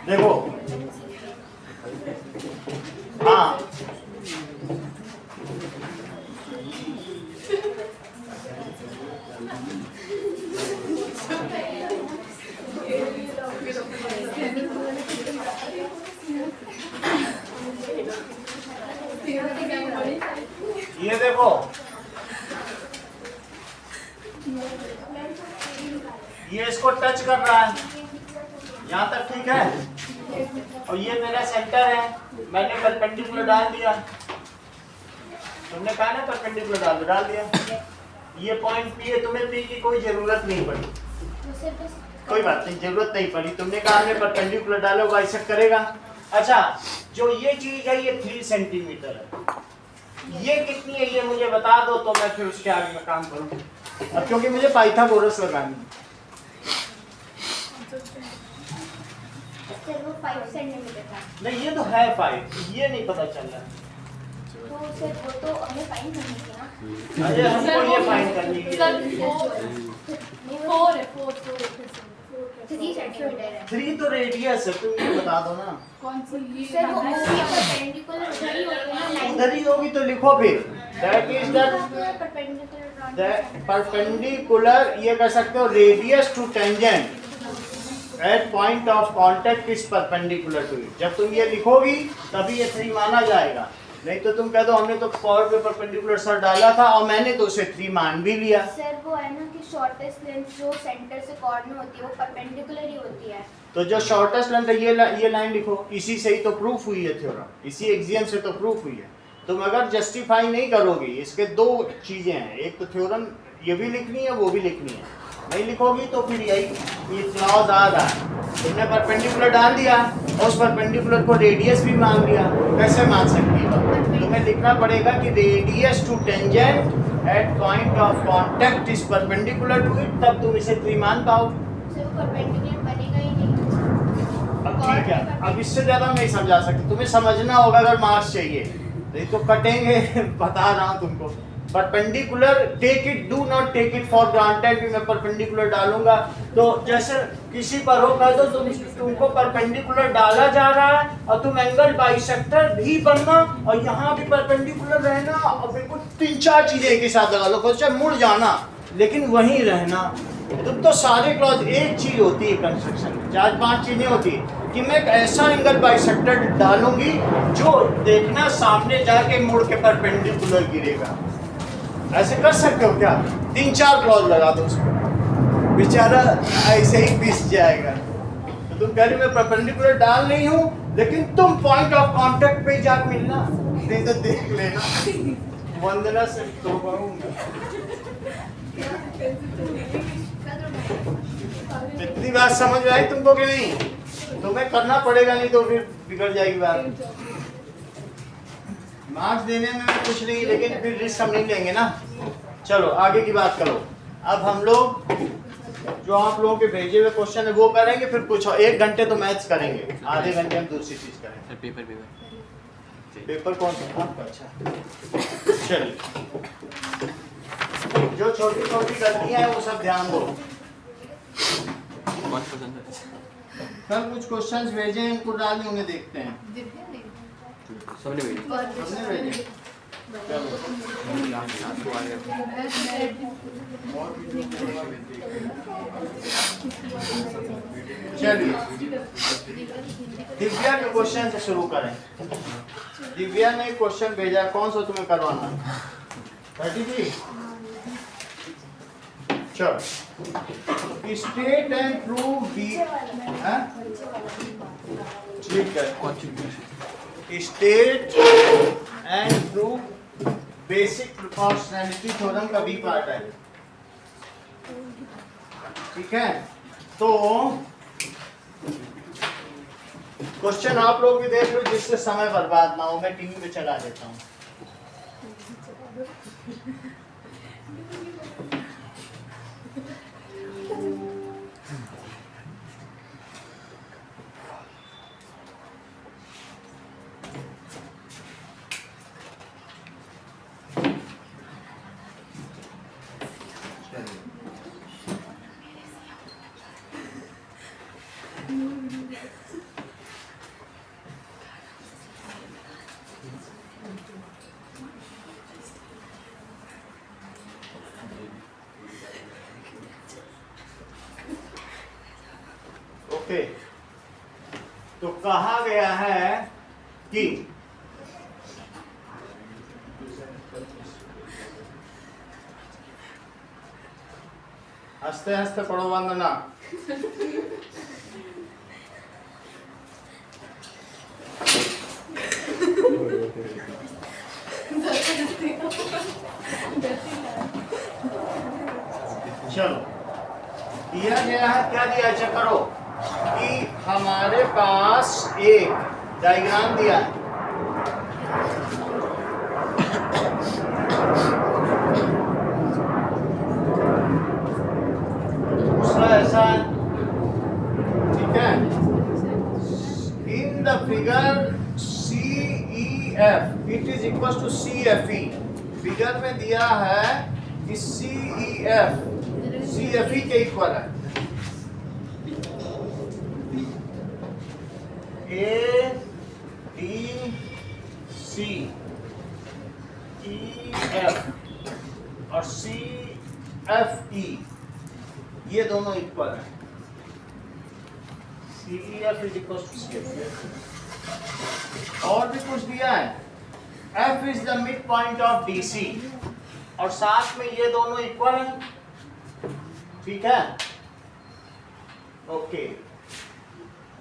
देखो हाँ ये देखो ये इसको टच कर रहा है, यहाँ तक ठीक है। और ये मेरा सेंटर है, मैंने परपेंडिकुलर डाल दिया, तुमने कहा ना परपेंडिकुलर डाल दिया। ये पॉइंट पी है, तुम्हें पी की कोई जरूरत नहीं पड़ी, कोई बात नहीं, जरूरत नहीं पड़ी। तुमने कहा हमने परपेंडिकुलर डालो, बाइसेक्ट करेगा। अच्छा, जो ये चीज है ये 3 सेंटीमीटर है, ये कितनी है ये मुझे बता दो, तो मैं फिर उसके आगे में काम करूँ। अब क्योंकि मुझे पाइथागोरस लगानी है। वो 5 सेंटीमीटर था। नहीं, ये तो है 5, ये नहीं पता चल रहा। तो सर वो तो हमें फाइन करनी थी ना। अरे हमको ये फाइन करनी है। 3 सेंटीमीटर है। 3 तो रेडियस है, तुम ये बता दो ना। कौन सी सर वो परपेंडिकुलर उधर ही होगी ना लाइन। उधर ही होगी तो लिखो फिर दैट इज द परपेंडिकुलर, ये कह सकते हो radius to tangent at point of contact is perpendicular to it. जब तुम ये लिखोगी तभी ये 3 माना जाएगा, नहीं तो तुम कह दो हमने तो कॉर्ड पे परपेंडिकुलर सर डाला था और मैंने तो उसे 3 मान भी लिया। सर वो है ना कि शॉर्टेस्ट लेंथ जो सेंटर से कॉर्ड में होती है वो परपेंडिकुलर ही होती है। तो जो शॉर्टेस्ट लेंथ है ये लाइन लिखो, इसी से ही तो प्रूफ हुई है थ्योरम, इसी एक्सियम से तो प्रूफ हुई है। तुम अगर जस्टिफाई नहीं करोगी, इसके 2 चीजें हैं, एक तो थ्योरम ये भी लिखनी है, वो भी लिखनी है। नहीं लिखोगी तो फिर यही ये क्लॉज आ रहा है। तुमने परपेंडिकुलर डाल दिया और उस परपेंडिकुलर को रेडियस भी मान लिया, कैसे मान सकती हो? तुम्हें लिखना पड़ेगा कि radius to tangent at point of contact is perpendicular to it, तब तुम इसे 3 मान पाओ। सर वो परपेंडिकुलर बनेगा ही नहीं। अब ठीक है, अब इससे ज्यादा मैं नहीं समझा सकती, तुम्हें समझना होगा अगर मार्क्स चाहिए, नहीं तो कटेंगे। बता रहा हूँ तुमको, perpendicular take it, do not take it for granted कि मैं परपेंडिकुलर डालूंगा तो जैसे किसी पर हो कह दो तुमको परपेंडिकुलर डाला जा रहा है और तुम एंगल बाइसेक्टर भी बनना और यहाँ भी परपेंडिकुलर रहना और बिल्कुल 3-4 चीजें एक ही साथ लगा लो, चाहे मुड़ जाना लेकिन वहीं रहना। तो सारे क्लॉज एक चीज होती है कंस्ट्रक्शन में, 4-5 चीजें होती है कि मैं एक ऐसा एंगल बाइसेक्टर डालूंगी जो देखना सामने जाके मुड़ के परपेंडिकुलर गिरेगा। ऐसे कर सकते हो क्या? 3-4 क्लॉज लगा दो उसको, बेचारा ऐसे ही पिस जाएगा। तो तुम कह रहे मैं परपेंडिकुलर डाल नहीं हूँ, लेकिन तुम पॉइंट ऑफ कांटेक्ट पे जाके मिलना, नहीं तो देख लेना। वंदना से तो कहूँगा इतनी बात समझ में आई तुमको कि नहीं? तुम्हें करना पड़ेगा, नहीं तो फिर बिगड़ जाएगी बात। मार्क्स देने में कुछ नहीं, लेकिन फिर रिस्क हम नहीं लेंगे ना। चलो आगे की बात करो। अब हम लोग जो आप लोगों के भेजे हुए क्वेश्चन है वो करेंगे, फिर कुछ 1 घंटे तो मैथ्स करेंगे, आधे घंटे हम दूसरी चीज करेंगे। पेपर कौन सा? अच्छा चलिए, जो छोटी छोटी गलतियां हैं वो सब ध्यान दो। कल कुछ क्वेश्चंस भेजे हैं, इनको डाल उन्हें देखते हैं। सबने भेजे। चलिए दिव्या के क्वेश्चन से शुरू करें। दिव्या ने क्वेश्चन भेजा, कौन सा तुम्हें करवाना? 33। चलो, स्टेट एंड प्रूव दी, ठीक है, state and prove basic proportionality theorem का बी पार्ट है, ठीक है। तो क्वेश्चन आप लोग भी देख लो जिससे समय बर्बाद ना हो, मैं टीवी पे चला देता हूँ। ओके, तो कहा गया है कि हंसते हंसते पढ़ो वंदना। चलो, दिया गया है, क्या दिया चेक करो कि हमारे पास एक डायग्राम दिया है। दूसरा ऐसा है, ठीक है। In the figure CEF it is equal to CFE। Figure में दिया है कि CEF CFE के इक्वल है। ADCEF और CFE ये दोनों इक्वल है। CEF is equal to CFE। और भी कुछ दिया है, F is the mid point of DC और साथ में ये दोनों इक्वल हैं, ठीक है। ओके,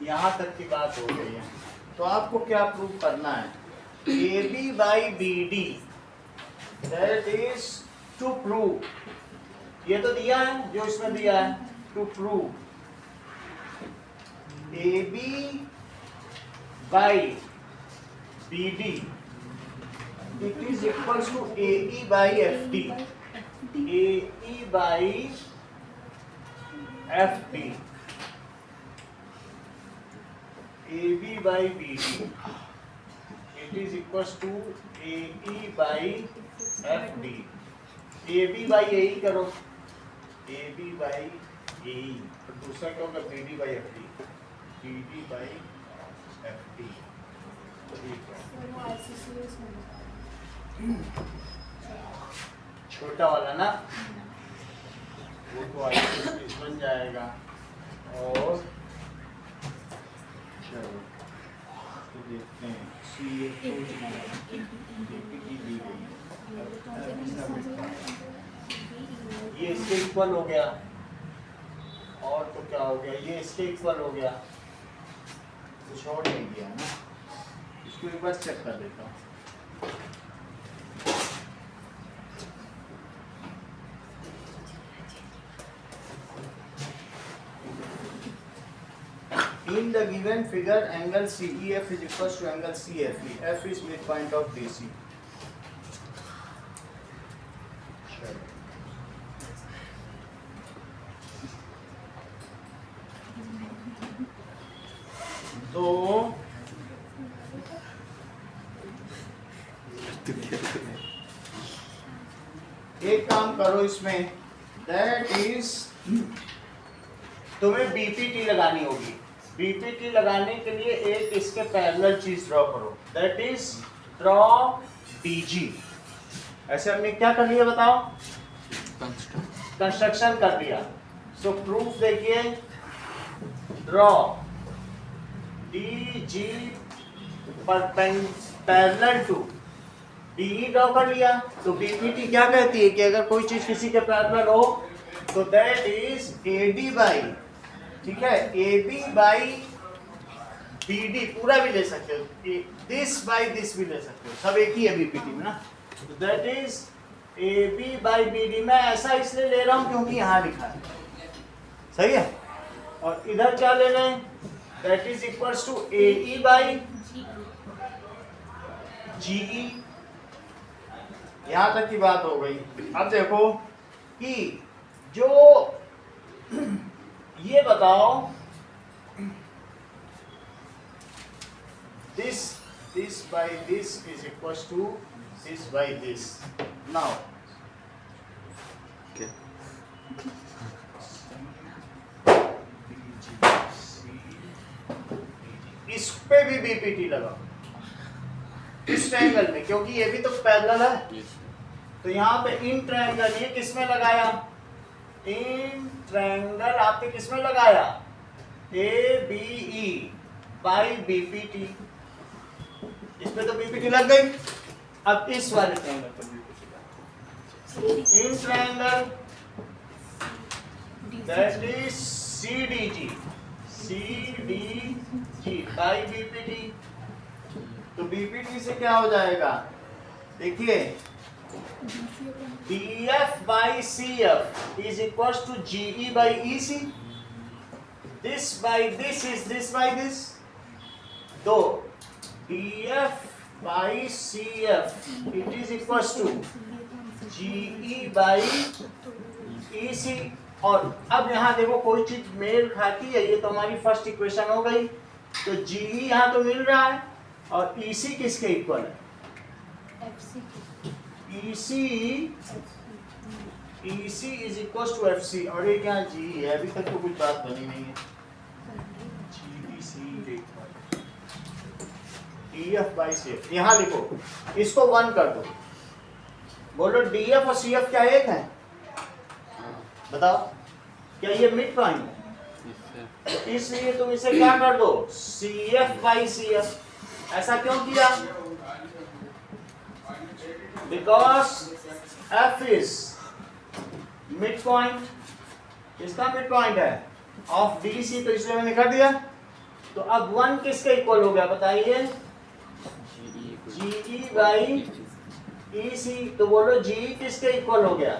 यहां तक की बात हो गई है। तो आपको क्या प्रूव करना है? AB by BD that is to prove, ये तो दिया है जो इसमें दिया है, to prove AB by BD it is equals to AE by FD, AE by FD, AB by BD it is equals to AE by FD। AB by AE करो, AB by AE, और दूसरा क्या होगा? BD by FD, BD by FD। छोटा वाला ना, वो तो आइसोसीरीज बन जाएगा। और चलो तो देखते हैं, ये इसके इक्वल हो गया, और तो क्या हो गया? ये इसके इक्वल हो गया, कुछ और नहीं गया ना। इसको एक बार चेक कर देता हूँ। In the given figure, angle CEF is equal to angle CFE. F is midpoint of DC. तो एक काम करो इसमें, दैट इज तुम्हें BPT लगानी होगी। BPT लगाने के लिए एक इसके पैरेलल चीज ड्रॉ करो, दैट इज ड्रॉ DG। ऐसे हमने क्या कर लिया बताओ? कंस्ट्रक्शन कर लिया। सो प्रूफ देखिए, draw DG parallel to DE draw कर लिया। तो BPT क्या कहती है कि अगर कोई चीज किसी के पैरेलल हो तो दैट इज AD बाई, ठीक है, AB बाई BD पूरा भी ले सकते हो, दिस बाई दिस भी ले सकते हो, सब एक ही है BPT में ना। तो that is AB by BD। मैं ऐसा इसलिए ले रहा हूं क्योंकि यहाँ लिखा है, सही है। और इधर क्या ले रहे हैं? That is equals to AE by GE। यहां तक की बात हो गई। अब देखो कि जो ये बताओ, this by this is equals to this by this। now Okay. इस पे भी BPT लगा इस ट्रायंगल में, क्योंकि ये भी तो पैरेलल है। Yes. तो यहाँ पे इन ट्रायंगल, ये किसमें लगाया? इन ट्रायंगल आपने किसमें लगाया? ABE बाई BPT, इसमें तो BPT लग गई। अब इस वाले ट्रायंगल पर BPT in triangle that is CDG by BPT। तो BPT से क्या हो जाएगा, देखिए DF by CF is equals to GE by EC. This by this is this by this. So DF by CF it is equals to GE by EC। और अब यहाँ देखो कोई चीज मेल खाती है, ये तो हमारी फर्स्ट इक्वेशन हो गई। तो GE यहाँ तो मिल रहा है और EC किसके इक्वल है, EC is equal to FC। और ये क्या GE है, अभी तक तो कुछ बात बनी नहीं है। DF by CF यहाँ लिखो, इसको 1 कर दो, बोलो DF और CF क्या एक है, बताओ क्या ये मिड पॉइंट है, इसलिए तुम इसे क्या कर दो CF by CF। ऐसा क्यों किया, because F is mid point, इसका मिड पॉइंट है ऑफ DC, तो इसलिए मैंने कर दिया। तो अब 1 किसके इक्वल हो गया बताइए, GE बाई EC। तो बोलो GE किसके इक्वल हो गया,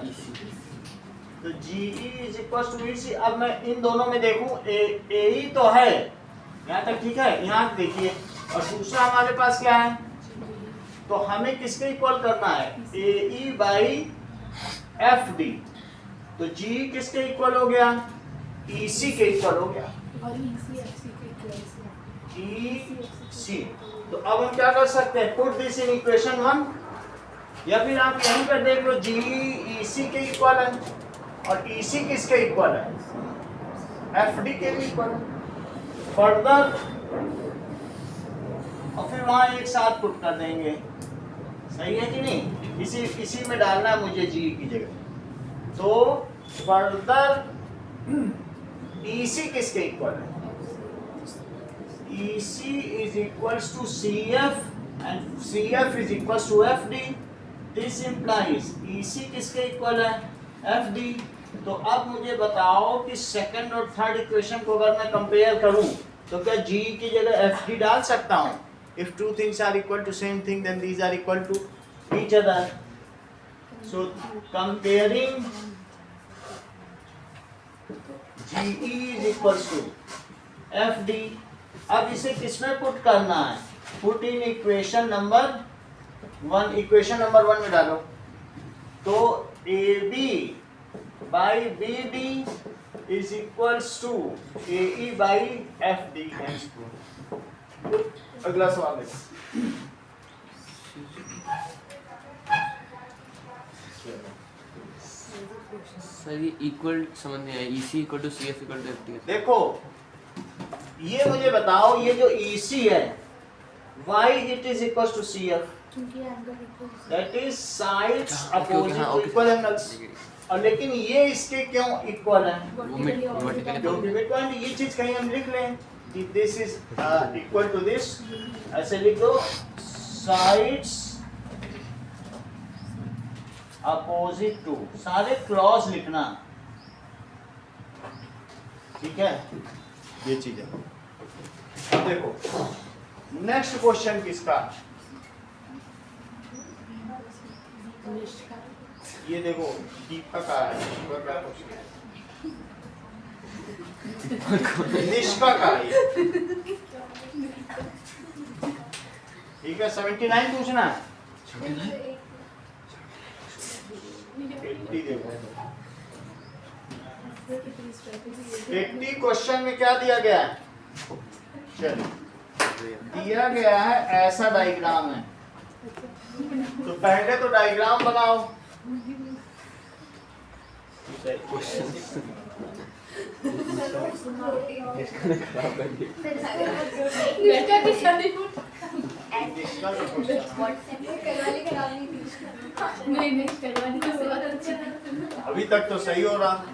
तो GE is equal to EC। अब मैं इन दोनों में देखूं, AE तो है यहाँ तक, ठीक है, यहाँ देखिए, और दूसरा हमारे पास क्या है, तो हमें किसके इक्वल करना है, AE बाई FD। तो GE किसके इक्वल हो गया, EC के इक्वल हो गया, EC। तो अब हम क्या कर सकते हैं, पुट दिस इन इक्वेशन 1, या फिर आप यहीं पर देख लो GE EC के इक्वल है और EC किसके इक्वल है, FD के भी इक्वल है। फर्दर और फिर वहां एक साथ पुट कर देंगे, सही है कि नहीं, इसी में डालना है मुझे GE की जगह। तो फर्दर EC किसके इक्वल है, EC is equals to CF and CF is equals to FD। This implies EC किसके इक्वल है, FD। तो अब मुझे बताओ कि सेकंड और थर्ड इक्वेशन को अगर मैं कंपेयर करूं तो क्या GE की जगह FD डाल सकता हूं। If two things are equal to same thing, then these are equal to each other. So comparing GE is equals to FD। अब इसे किसमें पुट करना है, put in equation number 1, equation number 1 में डालो। तो AB by BD is equals to AE by FD। अगला सवाल देखो, सर ये इक्वल समझ नहीं आया, EC equal to CF equal to FD। देखो ये मुझे बताओ, ये जो EC है why it is equals to CF, that is sides opposite equal angles। और लेकिन ये इसके क्यों इक्वल है, क्योंकि मिड पॉइंट, ये चीज कहीं हम लिख लें कि this is equal to this, ऐसे लिख दो साइड्स अपोजिट टू, सारे क्लॉज लिखना, ठीक है, ये चीज है। अब देखो नेक्स्ट क्वेश्चन किसका, ये देखो दीपक का है, दीपक का क्वेश्चन, निष्का का है, ठीक है। 79 पूछना है, 80 देखो, 80 क्वेश्चन में क्या दिया गया है, चलिए दिया गया है ऐसा डायग्राम है, तो पहले तो डायग्राम बनाओ। अभी तक तो सही हो रहा।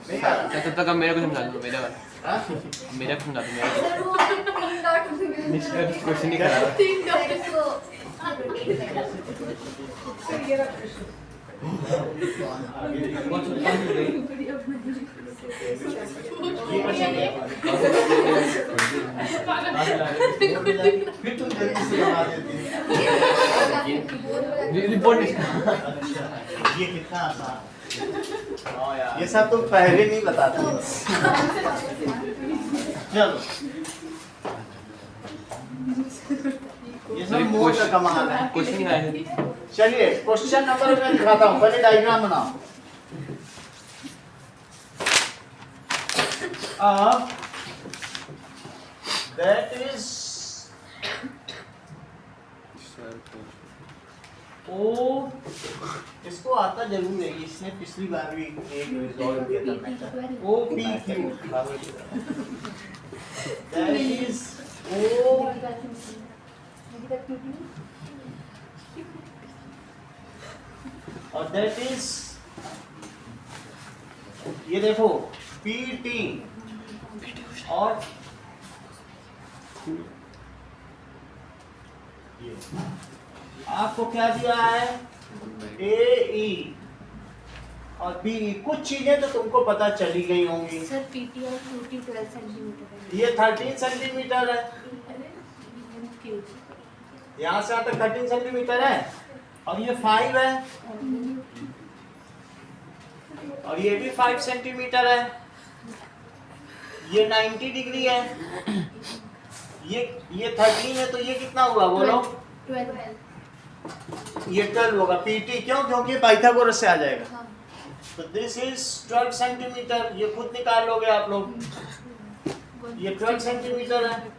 नहीं आ रहा। तब तक अब मेरे को समझा दो, मेरा वाला हाँ? मेरा को समझा दो, मेरा क्वेश्चन नहीं करा रहा। ये क्वेश्चन क्या है? फिर तुम जल्दी से बना देती रिपोर्ट ये कितना आसान है। ये सब तुम पहले नहीं बताते। चलो ये सब मोर का कमाल है। क्वेश्चन नहीं आया है। चलिए क्वेश्चन नंबर मैं दिखाता हूँ, पहले डायग्राम बनाओ। दैट इज ओ, इसको आता जरूर है, इसने पिछली बार भी एक रिजॉल्व किया था matter. O P Q that is O, और दैट इज, ये देखो पी टी, और ये आपको क्या दिया है, ए ई और बी ई। कुछ चीजें तो तुमको पता चली गई होंगी। सर पीटी और क्यूटी 12 सेंटीमीटर है। ये 13 सेंटीमीटर है, यहाँ से यहाँ तक 13 सेंटीमीटर है, और ये 5 है, और ये भी 5 सेंटीमीटर है। ये 90 डिग्री है, ये 13 है, तो ये कितना हुआ बोलो? 12। ये 12 होगा। पीटी क्यों? क्योंकि पाइथागोरस से आ जाएगा। तो दिस इज 12 सेंटीमीटर, ये खुद निकाल लोगे आप लोग। ये 12 सेंटीमीटर है।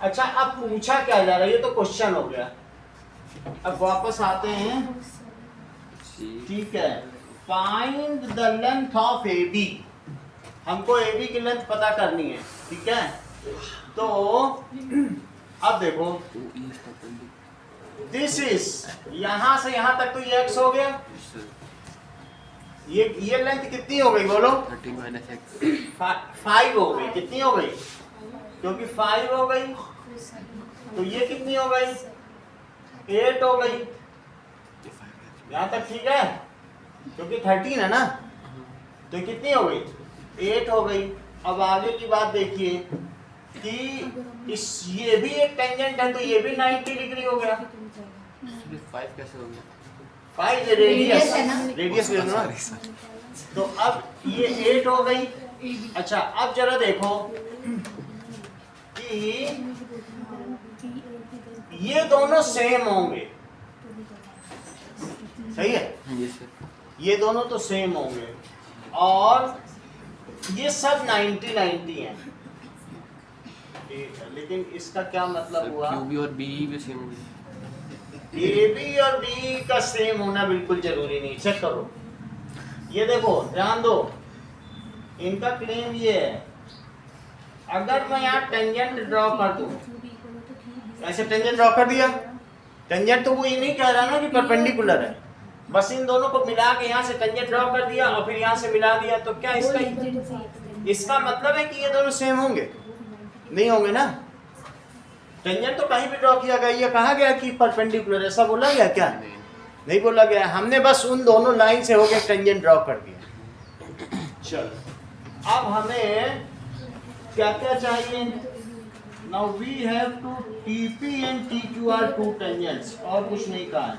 अच्छा अब पूछा क्या जा रहा है, ये तो क्वेश्चन हो गया। अब वापस आते हैं, ठीक है। Find the length of A B, हमको ए बी की लेंथ पता करनी है, ठीक है। तो अब देखो, दिस इज यहां से यहां तक तो ये x हो गया, ये लेंथ कितनी हो गई बोलो? 13 - x 5 हो गई। कितनी हो गई? क्योंकि 5 हो गई, तो ये कितनी हो गई? 8 हो गई। यहाँ तक ठीक है, क्योंकि 13 है ना, तो कितनी हो गई? 8 हो गई। अब आगे की बात देखिए कि ये भी एक टेंजेंट है, तो ये भी 90 डिग्री हो गया। 5 कैसे हो गया? 5 रेडियस है ना? रेडियस ले लो ना। तो अब ये 8 हो गई। अच्छा अब जरा देखो कि ये दोनों सेम होंगे, सही है? Yes sir. ये दोनों तो सेम होंगे, और ये सब 90 हैं। ठीक है, लेकिन इसका क्या मतलब हुआ? क्यू बी और बी भी सेम होंगे। ए बी और बी का सेम होना बिल्कुल जरूरी नहीं। चेक करो, ये देखो, ध्यान दो, इनका क्लेम ये है, अगर मैं यहाँ टेंजेंट ड्रॉ कर दूं, ऐसे टेंजेंट ड्रॉ कर दिया, टेंजेंट तो वो ये नहीं कह रहा ना कि परपेंडिकुलर है, बस इन दोनों को मिला के यहाँ से टेंजेंट ड्रॉ कर दिया और फिर यहाँ से मिला दिया, तो क्या इसका मतलब है कि ये दोनों सेम होंगे? नहीं होंगे ना। टेंजेंट तो कहीं भी ड्रॉ किया गया, ये कहा गया कि परपेंडिकुलर, ऐसा बोला गया क्या? नहीं बोला गया। हमने बस उन दोनों लाइन से होकर टेंजेंट ड्रॉ कर दिया। चलो अब हमें क्या क्या चाहिए? Now we have two TP and TQ are two tangents, और कुछ नहीं कहा है।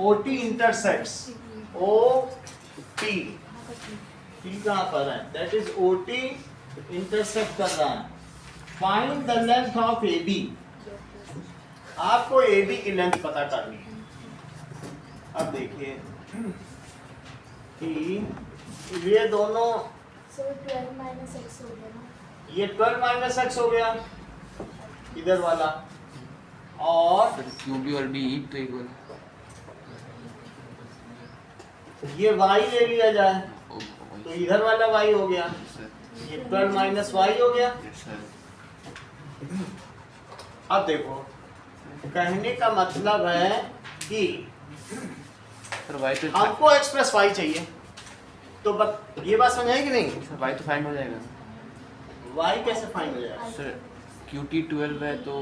OT इंटरसेक्ट्स, OT, T कहाँ पर है? दैट इज OT इंटरसेक्ट कर रहा है। Find the length of AB, आपको AB की लेंथ पता करनी है। अब देखिए कि ये दोनों, सर 12 - x हो गया ना। ये 12 - x हो गया इधर वाला, और सर क्यू बी और बी तो इक्वल। ये y ले लिया जाए, तो इधर वाला y हो गया, सर ये 12 - y हो गया। Yes sir. अब देखो कहने का मतलब है कि सर वाई तो हमको x प्लस वाई चाहिए, तो ये बात समझ आई कि नहीं? सर वाई तो फाइंड हो जाएगा। y कैसे फाइंड हो जाएगा? सर QT 12 है तो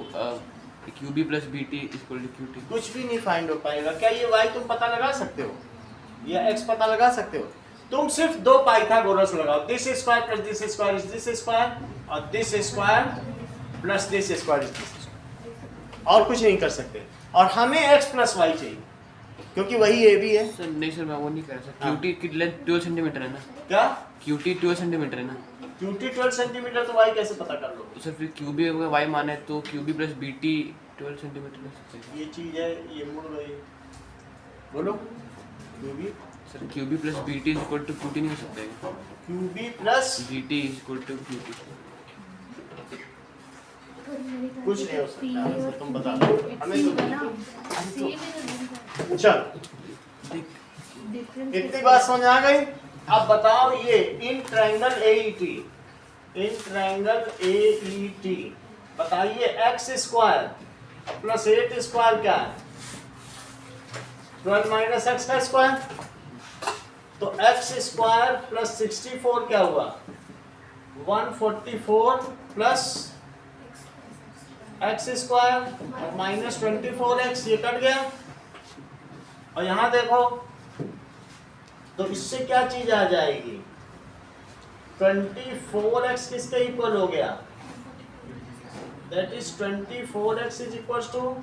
QB plus BT equal to QT। कुछ भी नहीं फाइंड हो पाएगा। क्या ये y तुम पता लगा सकते हो या x पता लगा सकते हो? तुम सिर्फ दो पाइथागोरस लगाओ, this square plus this square is this square और this square plus this square is this square, और कुछ नहीं कर सकते। और हमें x प्लस वाई चाहिए क्योंकि वही a भी है। सर नहीं सर मैं वो नहीं कर सकता। हाँ। QT की लेंथ 12 सेंटीमीटर है ना। क्या QT 12 सेंटीमीटर है ना। QT 12 सेंटीमीटर, तो y कैसे पता कर लो? तो सर फिर QB अगर वाई माने तो QB प्लस BT 12 सेंटीमीटर हो सकता है। ये चीज है, ये मुड़ गई। बोलो QB sir QB plus BT equal to QT नहीं हो सकता है। QB plus BT equal to QT। कुछ नहीं हो सकता है, तुम बता दो हमें तो। चल इतनी बात समझ आ गई। अब बताओ ये इन ट्रायंगल AET बताइए x स्क्वायर प्लस 8 स्क्वायर क्या है? 12 माइनस एक्स का स्क्वायर, तो x स्क्वायर प्लस 64 क्या हुआ? 144 प्लस एक्स स्क्वायर और माइनस 24x, ये कट गया। और यहाँ देखो तो इससे क्या चीज आ जाएगी? 24x किसके इक्वल हो गया? That is 24x is equal to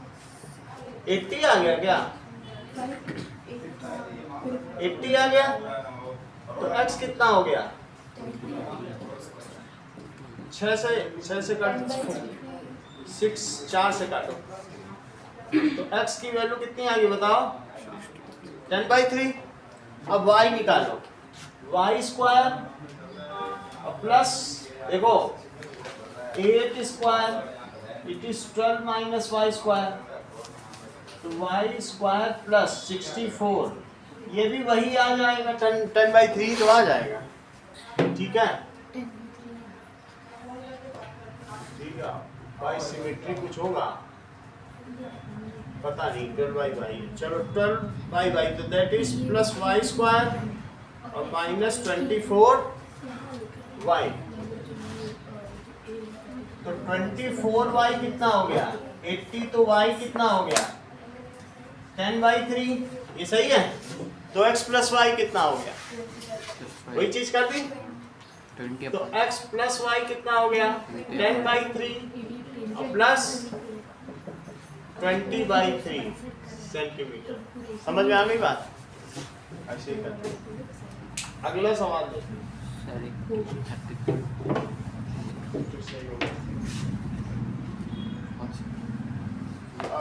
80 आ गया क्या? 80 आ गया, तो x कितना हो गया? 6 से काटो, 6 4 से काटो, तो x की वैल्यू कितनी आ गई बताओ? 10/3। अब y निकालो, y स्क्वायर प्लस देखो 8 square it is 12 minus Y square, तो y स्क्वायर प्लस 64, ये भी वही आ जाएगा 10/3 तो आ जाएगा। ठीक है, ठीक है। y सिमेट्री कुछ होगा पता नहीं, 12/y, चलो 12/y, तो that is plus Y square और माइनस 24y, तो 24y कितना हो गया? 80, तो y कितना हो गया? 10/3, ये सही है। तो x प्लस वाई कितना हो गया? वही चीज कर दी, 20 तो x प्लस वाई कितना हो गया? 10/3 और प्लस 20/3 सेंटीमीटर। समझ में आ गई बात? ऐसे ही करते हैं। अगला सवाल देखो।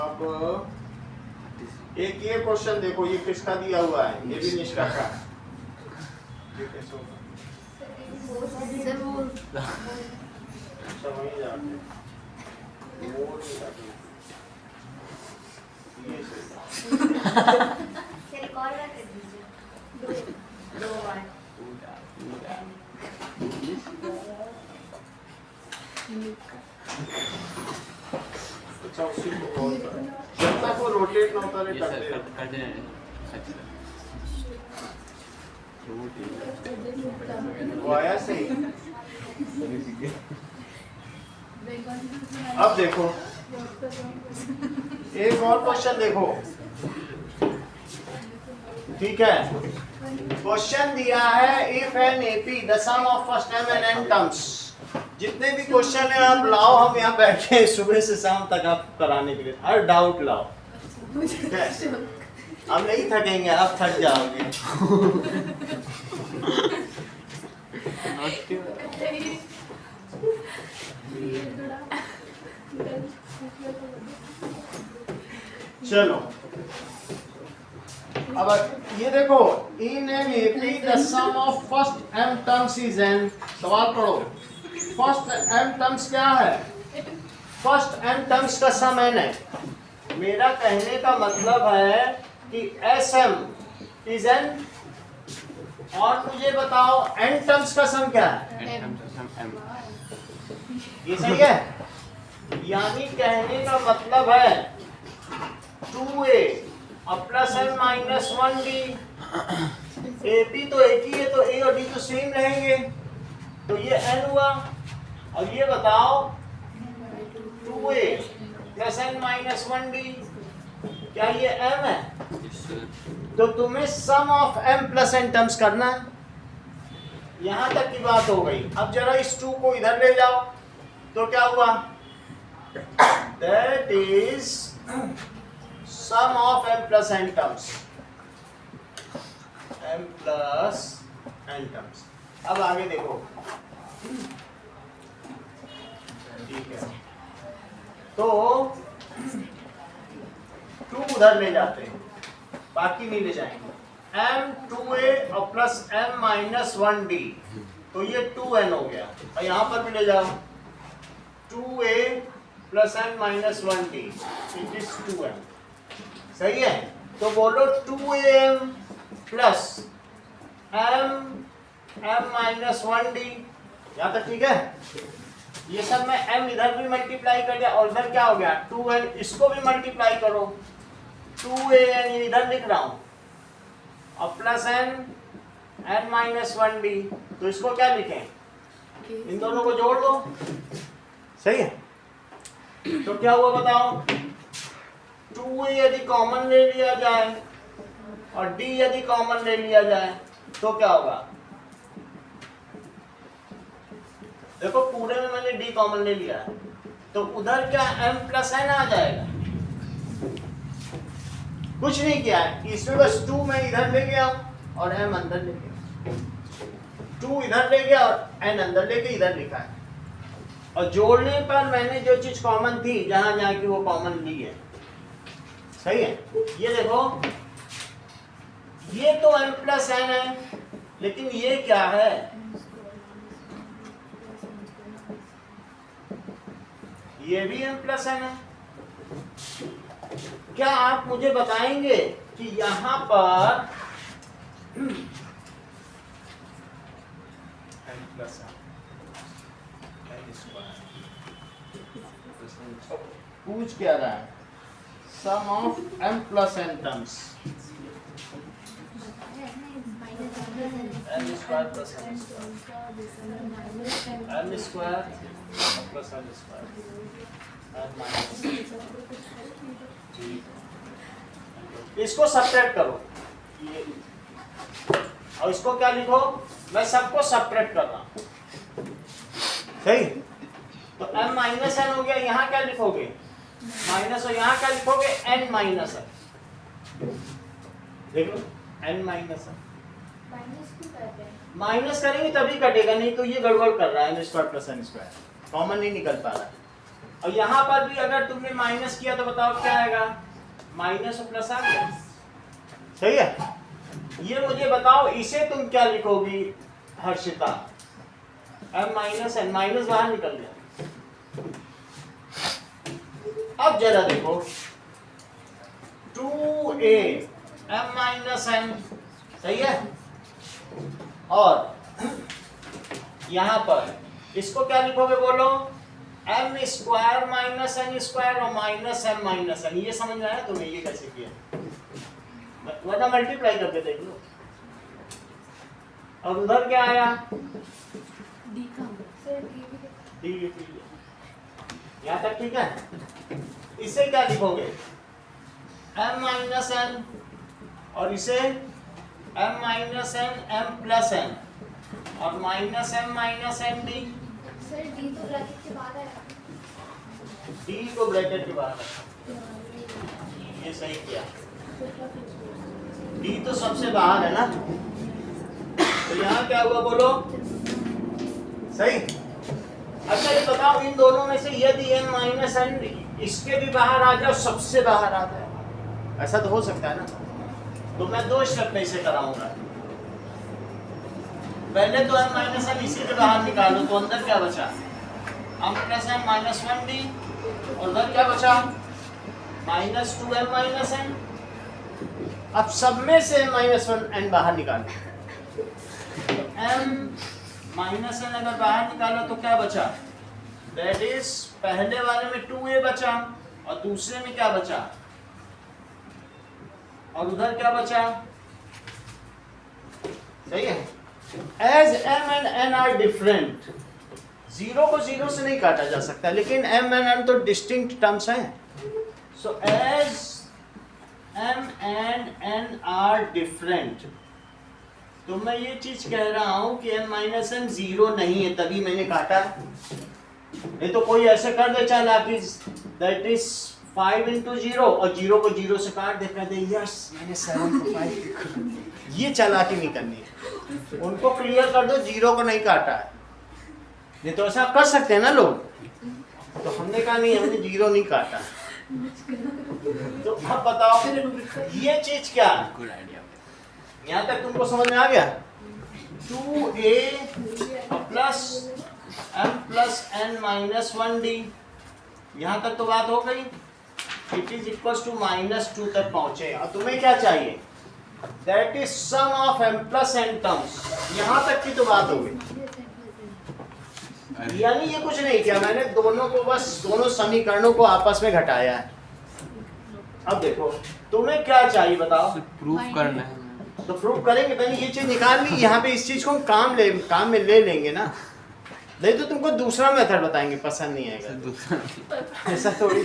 अब एक ये क्वेश्चन देखो, ये किसका दिया हुआ है? ये भी निष्ठा का। ये कैसे होगा? अच्छा वहीं जाते हैं। वो नहीं जाते। ये अच्छा उसी को कॉल करें, जब तक वो रोटेट ना होता रहे करते रहो। कर देना वो आया सही। अब देखो एक और क्वेश्चन देखो, ठीक है। क्वेश्चन दिया है if an AP the sum of first time and N terms. जितने भी क्वेश्चन है आप लाओ, हम यहाँ बैठे हैं सुबह से शाम तक आप कराने के लिए, हर डाउट लाओ। हम नहीं थकेंगे, आप थक जाओगे। चलो अब ये देखो, in an AP the sum of first M terms is N. सवाल पढ़ो, फर्स्ट एम टर्म्स क्या है? फर्स्ट एम टर्म्स का सम एन है। मेरा कहने का मतलब है कि एस एम इज एन, और मुझे बताओ एन टर्म्स का सम क्या है? ये सही है। यानी कहने का मतलब है अब plus N minus 1d, A P तो एक ही है तो ए और डी तो सेम रहेंगे, तो ये n हुआ। और ये बताओ 2a plus N minus 1d, क्या ये m है? Yes, sir. तो तुम्हें sum of m plus n terms करना है। यहां तक की बात हो गई। अब जरा इस 2 को इधर ले जाओ, तो क्या हुआ? That is sum of m plus n terms, m plus n terms. अब आगे देखो, ठीक है, तो 2 उधर ले जाते हैं, बाकी नहीं ले जाएंगे। m 2a और प्लस m माइनस 1d, तो ये 2n हो गया। और यहाँ पर भी ले जाओ 2a plus n minus 1d, it is 2n। सही है? तो बोलो 2am plus m minus 1d, यहाँ तक ठीक है? ये सब में m इधर भी मल्टीप्लाई कर दिया और इधर क्या हो गया 2n, इसको भी मल्टीप्लाई करो, 2an इधर लिख रहा हूं और प्लस n माइनस 1d, तो इसको क्या लिखें? इन दोनों को जोड़ दो। सही है? तो क्या हुआ बताओ? 2a यदि कॉमन ले लिया जाए और d यदि कॉमन ले लिया जाए तो क्या होगा? देखो पूरे में मैंने d कॉमन ले लिया है, तो उधर क्या m प्लस n आ जाएगा? कुछ नहीं किया है, इसमें बस 2 मैं इधर ले गया और m अंदर ले गया, 2 इधर ले गया और n अंदर लेके इधर लिखा है। और जोड़ने पर मैंने जो चीज कॉमन थी जहां जहां की वो कॉमन ली है। सही है? ये देखो, ये तो m प्लस n है, लेकिन ये क्या है? ये भी m प्लस n है। क्या आप मुझे बताएंगे कि यहां पर m प्लस पूछ क्या रहा है? Sum of m plus n terms, m square plus n square, m square plus n square, इसको सब्ट्रैक्ट करो ये, और इसको क्या लिखो? मैं सबको सब्ट्रैक्ट कर रहा हूं। सही? तो m माइनस n हो गया, यहाँ क्या लिखोगे? माइनस, और यहाँ क्या लिखोगे? n minus n। देखो n माइनस n, माइनस करेंगे तभी कटेगा, नहीं तो ये गड़बड़ कर रहा है, n square plus n square common नहीं निकल पा रहा है। और यहाँ पर भी अगर तुमने माइनस किया तो बताओ क्या आएगा? माइनस और प्लस आ गया। सही है? ये मुझे बताओ, इसे तुम क्या लिखोगी Harshita? m minus n, minus बाहर निकल गया। अब जरा देखो 2a m माइनस n, सही है? और यहां पर इसको क्या लिखोगे बोलो? m square minus n square और माइनस m माइनस n। ये समझ में आया तुम्हें ये कैसे किया? वरना मल्टीप्लाई करके देख लो। और उधर क्या आया? डी। यहाँ तक ठीक है? इसे क्या लिखोगे? m माइनस n, और इसे m minus n m plus n, और minus m minus n d। Sir D तो ब्रैकेट के बाहर है। डी को ब्रैकेट के बाहर रखा, ये सही किया। डी तो सबसे बाहर है ना, तो यहाँ क्या हुआ बोलो? सही? अच्छा ये बताओ, इन दोनों में से यदि m माइनस n इसके भी बाहर आ जाए, सबसे बाहर आ जाए, ऐसा तो हो सकता है ना? तो मैं 2 स्टेप में इसे कराऊंगा। पहले तो m माइनस n इसी के बाहर निकालो, तो अंदर क्या बचा? m plus n minus 1d, और उधर क्या बचा? Minus 2m minus n। अब सब में से माइनस 1n बाहर निकालो, तो m माइनस n अगर बाहर निकालो तो क्या बचा? दैट इज पहले वाले में 2a बचा और दूसरे में क्या बचा? और उधर क्या बचा? सही है। As m and n are different, zero को जीरो से नहीं काटा जा सकता, लेकिन m एंड n तो डिस्टिंक्ट टर्म्स हैं। So as m and n are different, तो मैं ये चीज कह रहा हूं कि m माइनस n जीरो नहीं है, तभी मैंने काटा। नहीं तो कोई ऐसे कर दे चाहे कि दैट इज 5 into 0 और 0 को 0 से काट दे, कहते यस मैंने 7 को 5। ये चालाकी नहीं करनी है, उनको क्लियर कर दो 0 को नहीं काटा है। नहीं तो ऐसा कर सकते हैं ना लोग, तो हमने कहा नहीं, हमने 0 नहीं काटा। तो अब बताओ ये चीज क्या है? Good idea. यहाँ तक तुमको समझ में आ गया? 2a plus m plus n minus 1d, यहाँ तक तो बात हो गई। इट इज इक्वल टू -2 तक पहुंचे। और तुम्हें क्या चाहिए? That is sum of m plus n terms. यहाँ तक की तो बात हो गई। यानी ये कुछ नहीं किया मैंने, दोनों को बस दोनों समीकरणों को आपस में घटाया है। अब देखो तुम्हें क्या चाहिए बताओ? प्रूफ करना है। तो प्रूफ करेंगे, पहले ये चीज निकाल ली, यहाँ पे इस चीज को हम काम में ले लेंगे ना। नहीं तो तुमको दूसरा मेथड बताएंगे, पसंद नहीं आएगा। ऐसा थोड़ी।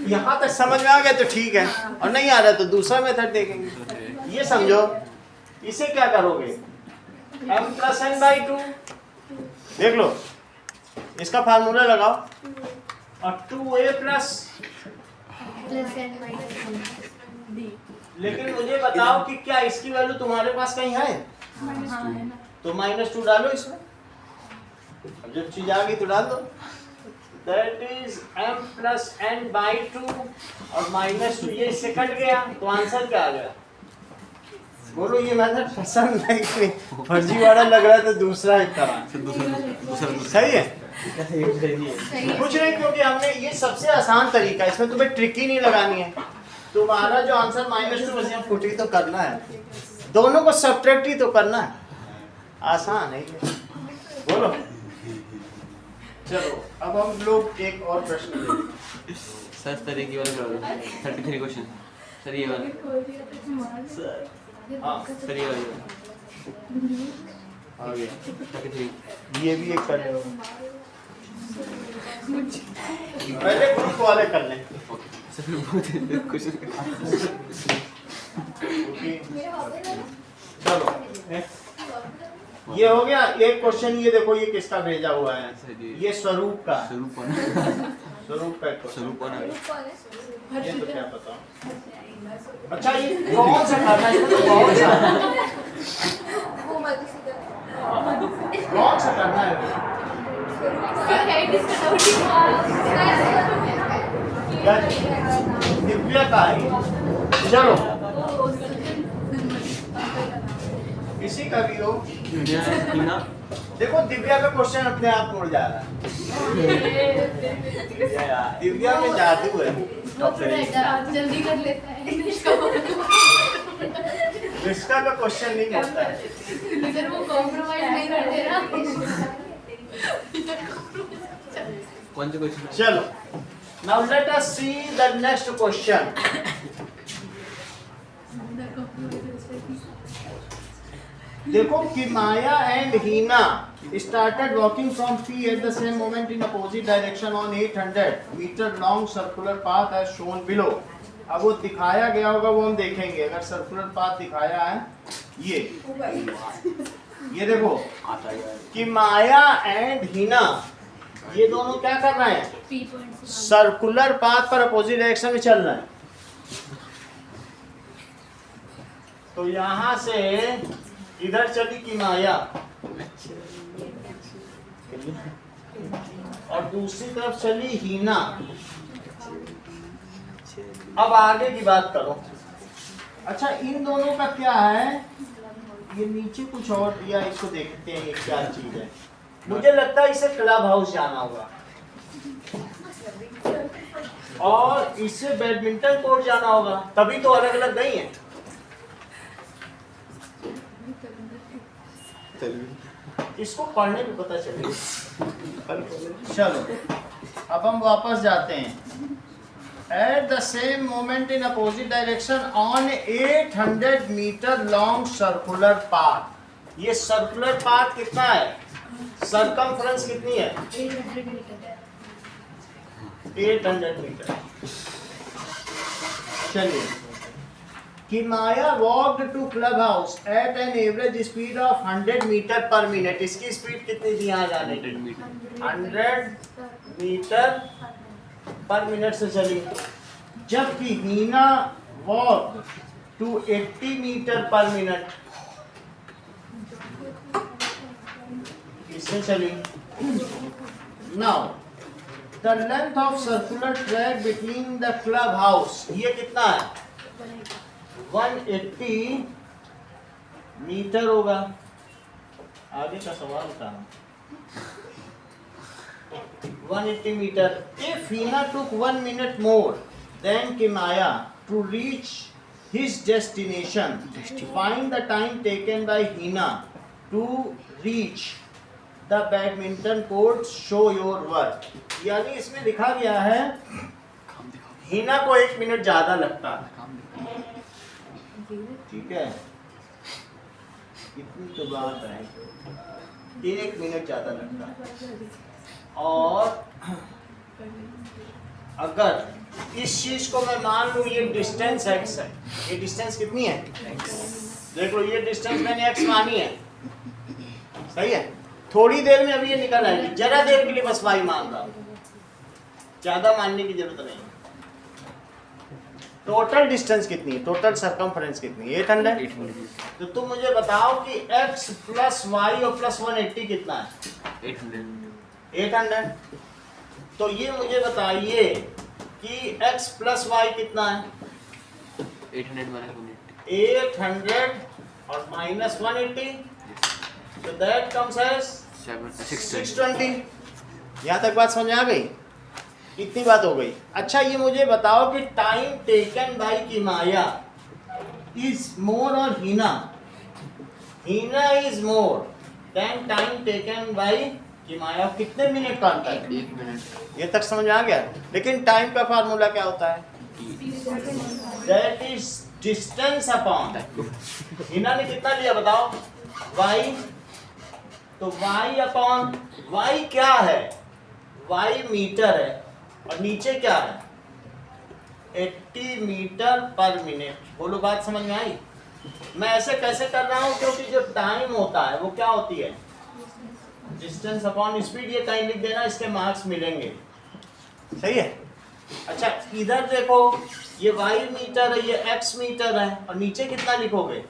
यहाँ तक समझ में आ गया तो ठीक है, और नहीं आ रहा तो दूसरा मेथड देखेंगे। ये समझो, इसे क्या करोगे? m प्लस n बाई 2 देख लो, इसका फार्मूला लगाओ, और 2a प्लस, लेकिन मुझे बताओ कि क्या इसकी वैल्यू तुम्हारे पास कहीं है? तो -2 डालो इसमें, अब जब चीज आ गई तो डाल दो। That is m plus n by 2 और -2, ये इससे कट गया, तो आंसर क्या आ गया? बोलो ये मेथड पसंद नहीं, फर्जी वाला लग रहा है तो दूसरा एक तरह सही है। कुछ नहीं, क्योंकि हमने ये सबसे आसान तरीका है, इसमें तुम्हें ट्रिक ही नहीं लगानी है। तुम्हारा जो आंसर -2 बचे पुट ही तो करना है, दोनों को सब्ट्रैक्ट ही तो करना है, आसान है ये। बोलो चलो, अब हम लोग एक और प्रश्न लेंगे। सर तरीके वाला 33 क्वेश्चन सर, ये वाला सर हाँ सर, ये वाला आ गया। 33। ये भी एक कर लो, पहले ग्रुप वाले कर लें। सर फिर क्वेश्चन चलो ये हो गया एक क्वेश्चन। ये देखो ये किसका भेजा हुआ है? ये स्वरूप का, स्वरूप का एक क्वेश्चन। ये तो क्या पता। अच्छा ये कौन सा करना है? इसमें तो कौन सा करना है? दिव्या का है। चलो किसी का भी हो, देखो दिव्या का क्वेश्चन अपने आप मुड़ जा रहा है। दिव्या में जादू है, जल्दी कर लेता है। रिश्ता का क्वेश्चन नहीं होता है। इधर वो कॉम्प्रोमाइज नहीं कर दे रहा। कौन सा क्वेश्चन? चलो now let us see the next question. देखो कि Maya and Heena started walking from P at the same moment in opposite direction on 800 meter long circular path as shown below। अब वो दिखाया गया होगा, वो हम देखेंगे। अगर सर्कुलर पाथ दिखाया है ये देखो कि माया एंड हीना ये दोनों क्या कर रहे हैं? सर्कुलर पाथ पर अपोजिट डायरेक्शन में चल रहे हैं। तो यहां से इधर चली कि माया और दूसरी तरफ चली हीना। अब आगे की बात करो। अच्छा इन दोनों का क्या है? ये नीचे कुछ और दिया, इसको देखते हैं ये क्या चीज है। मुझे लगता है इसे क्लब हाउस जाना होगा और इससे बैडमिंटन कोर्ट जाना होगा, तभी तो अलग अलग नहीं है। इसको पढ़ने में पता चलेगा। चलो अब हम वापस जाते हैं। at the same moment in opposite direction on 800 metre long circular path. ये सर्कुलर पाथ कितना है, सरकमफ्रेंस कितनी है, 800 मीटर। चलिए, Kimaya walked to club house at an average speed of 100 metre per minute. इसकी स्पीड कितनी थी यहाँ जाने की, 100 मीटर पर मिनट से चली। जबकि Heena walk to 80 metre per minute इससे चली। Now the length of circular track between the club house, ये कितना है, 180 मीटर होगा। आगे का सवाल था 180 metre. If Hina took 1 minute more than Kimaya to reach his destination, find the time taken by Hina to reach the badminton court, show your work। यानी इसमें लिखा गया है हीना को 1 मिनट ज्यादा लगता है, ठीक है, इतनी तो बात है, 1 मिनट ज्यादा लगता है। और अगर इस चीज को मैं मान लूं ये डिस्टेंस x है, ये डिस्टेंस कितनी है, देख लो ये डिस्टेंस मैंने x मानी है, सही है। थोड़ी देर में अभी ये निकल आएगी, जरा देर के लिए बस y मान रहा हूं, ज्यादा मानने की जरूरत नहीं। टोटल डिस्टेंस कितनी है, टोटल सरकमफ्रेंस कितनी है, 800। तो तुम मुझे बताओ कि x प्लस वाई और प्लस 180 कितना है, 800। तो ये मुझे बताइए कि x प्लस वाई कितना है, 800 और माइनस 180, तो दैट कम्स एज 620। यहाँ तक बात समझ आ गई, इतनी बात हो गई। अच्छा ये मुझे बताओ कि time taken by Kimaya is more और Heena is more than time taken by Kimaya, कितने मिनट का अंतर है, 1 मिनट। ये तक समझ आ गया। लेकिन टाइम का फार्मूला क्या होता है, दैट इज डिस्टेंस अपॉन, हीना ने कितना लिया बताओ, y, तो y अपॉन y क्या है, y मीटर है और नीचे क्या है, 80 मीटर पर मिनट। बोलो बात समझ में आई। मैं ऐसे कैसे कर रहा हूं, क्योंकि जो टाइम होता है वो क्या होती है, डिस्टेंस अपॉन स्पीड। ये कहीं लिख देना, इसके मार्क्स मिलेंगे, सही है। अच्छा इधर देखो, ये y मीटर है, ये x मीटर है, और नीचे कितना लिखोगे,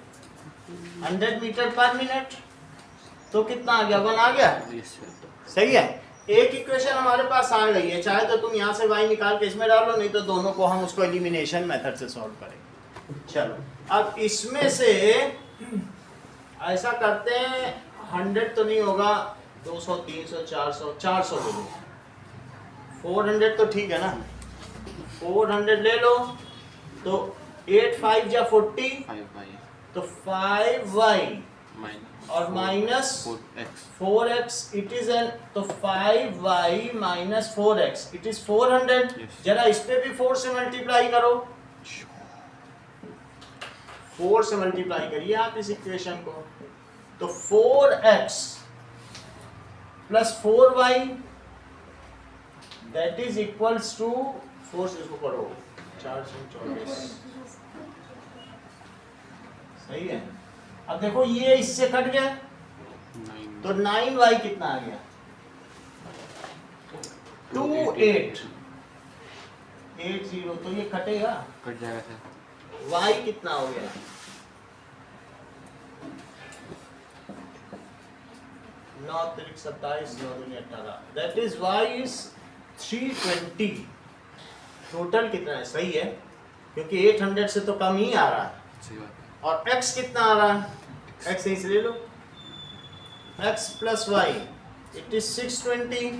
100 मीटर पर मिनट, तो कितना आ गया, 1 आ गया, सही है। एक इक्वेशन हमारे पास आ गई है, चाहे तो तुम यहाँ से y निकाल के इसमें डालो, नहीं तो दोनों को हम उसको एलिमिनेशन मेथड से सॉल्व करेंगे। चलो अब इसमें से ऐसा करते हैं, 100 तो नहीं होगा, 200 300 400 400 ले लो, 400 तो ठीक है ना, 400 ले लो, तो 8 5 या 40, तो 5y और minus 4x, it is an, तो 5y minus 4x, it is 400। जरा इस पे भी 4 से मल्टीप्लाई करो, 4 से मल्टीप्लाई करिए आप इस इक्वेशन को, तो 4x plus 4y that is equals to 4 से इसको करो 424, सही है। अब देखो ये इससे कट गया, तो 9y कितना आ गया, 2880, तो ये कटेगा, कट जाएगा सर। y कितना हो गया, 9 3 27 9 2 18, that is y is 320। Total कितना है, सही है, क्योंकि 800 से तो कम ही आ रहा है। सही बात है। और x कितना आ रहा है, x यहीं से ले लो, x plus Y it is 620,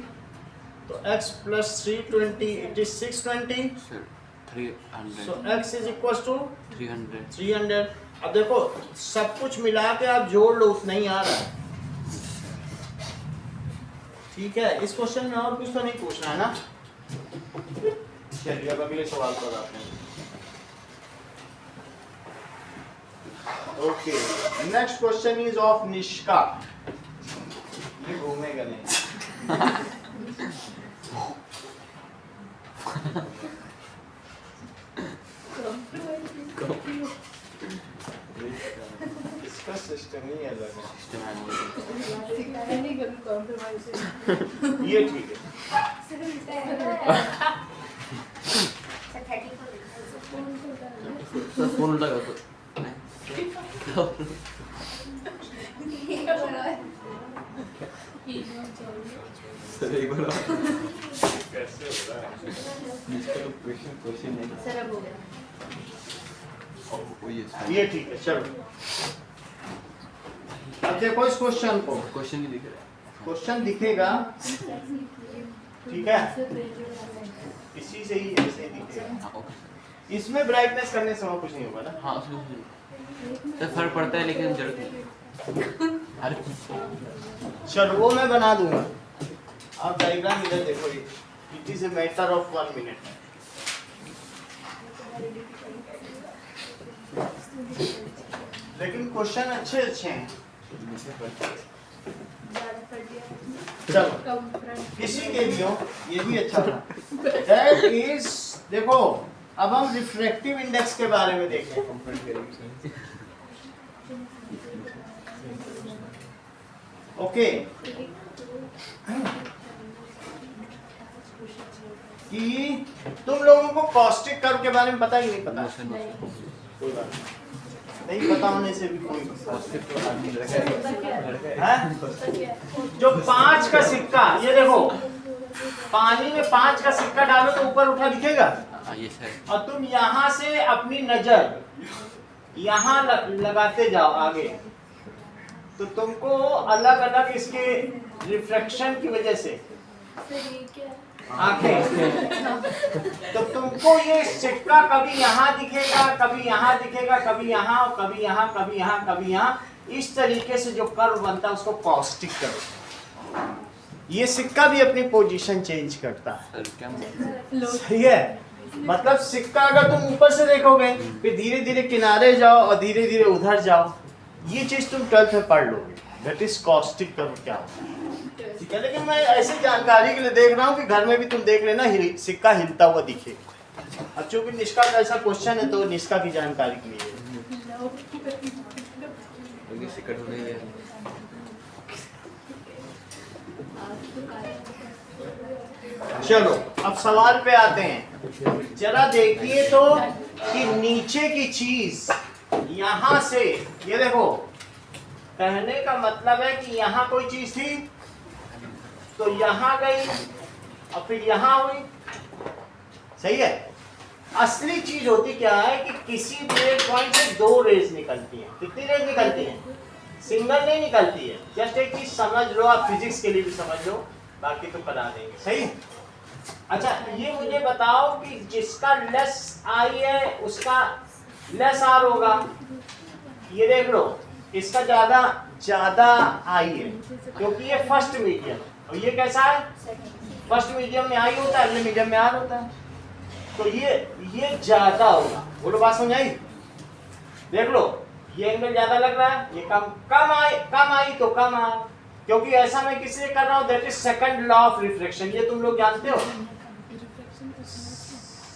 तो x plus 320 it is 620, sir 300, so x is equal to 300। अब देखो सब कुछ मिला के आप जोड़ लो, उतना ही आ रहा है, ठीक है। इस क्वेश्चन में और कुछ तो नहीं पूछना है ना, चलिए अब अगले सवाल पर आते हैं। Okay, next question is of Nishka. ये घूमेगा नहीं। इसका सिस्टम ही अलग है। ये ठीक है। फोन उल्टा कर दो। सर एक बार कैसे हो रहा है? इसका तो क्वेश्चन नहीं। ये ठीक है, चलो। अब देखो इस क्वेश्चन को। क्वेश्चन नहीं दिख रहा है। क्वेश्चन दिखेगा, ठीक है, इसी से ही ऐसे ही दिखेगा। हाँ, ओके। इसमें ब्राइटनेस करने से वहाँ कुछ नहीं होगा ना। हाँ उसमें तो फर्क पड़ता है लेकिन जरूरत नहीं। अरे चलो वो मैं बना दूंगा। आप डायग्राम इधर देखो, it is a matter of 1 minute. लेकिन क्वेश्चन अच्छे अच्छे हैं। चलो किसी के भी हो, ये भी अच्छा था। दैट इज, देखो अब हम रिफ्रैक्टिव इंडेक्स के बारे में देखें। ओके, कि तुम लोगों को कॉस्टिक कर्व के बारे में पता ही नहीं पता? कोई बात नहीं पता होने से भी कोई है? जो 5 का सिक्का, ये देखो पानी में 5 का सिक्का डालो तो ऊपर उठा दिखेगा। और तुम यहाँ से अपनी नजर यहाँ लगाते जाओ आगे, तो तुमको अलग अलग इसके रिफ्लेक्शन की वजह से आंखें, तो तुमको ये सिक्का कभी यहाँ दिखेगा, कभी यहाँ दिखेगा, कभी यहाँ, कभी यहाँ, कभी यहाँ, कभी यहाँ, इस तरीके से जो कर्व बनता है उसको कॉस्टिक कर्व। ये सिक्का भी अपनी पोजीशन चेंज करता है। सही है, मतलब सिक्का अगर तुम ऊपर से देखोगे फिर धीरे धीरे किनारे जाओ और धीरे धीरे उधर जाओ, ये चीज तुम 12th में पढ़ लोगे। दैट इज कॉस्टिक कर्व क्या होता है, ठीक है। लेकिन मैं ऐसी जानकारी के लिए देख रहा हूँ कि घर में भी तुम देख लेना, सिक्का हिलता हुआ दिखेगा। अब चूंकि निष्का का ऐसा क्वेश्चन है तो निष्का की जानकारी के लिए चलो अब सवाल पे आते हैं। जरा देखिए तो कि नीचे की चीज यहां से, ये देखो, कहने का मतलब है कि यहां कोई चीज थी तो यहां गई और फिर यहां हुई, सही है। असली चीज होती क्या है कि किसी भी एक पॉइंट से 2 रेज निकलती हैं। कितनी रेज निकलती हैं? सिंगल नहीं निकलती है। जस्ट एक चीज समझ लो, आप फिजिक्स के लिए भी समझ लो, बाकी तो करा देंगे, सही। अच्छा ये मुझे बताओ कि जिसका लेस आई है उसका लेस आर होगा। ये देख लो, इसका ज्यादा आई है क्योंकि ये फर्स्ट मीडियम, और ये कैसा है? फर्स्ट मीडियम में आई होता है, अगले मीडियम में आर होता है, तो ये ज्यादा होगा। बोलो बात समझ आई? देख लो, ये एंगल ज्यादा लग रहा है, ये कम आई तो कम आ, क्योंकि ऐसा मैं किस लिए कर रहा हूँ? That is second law of refraction. ये तुम लोग जानते हो,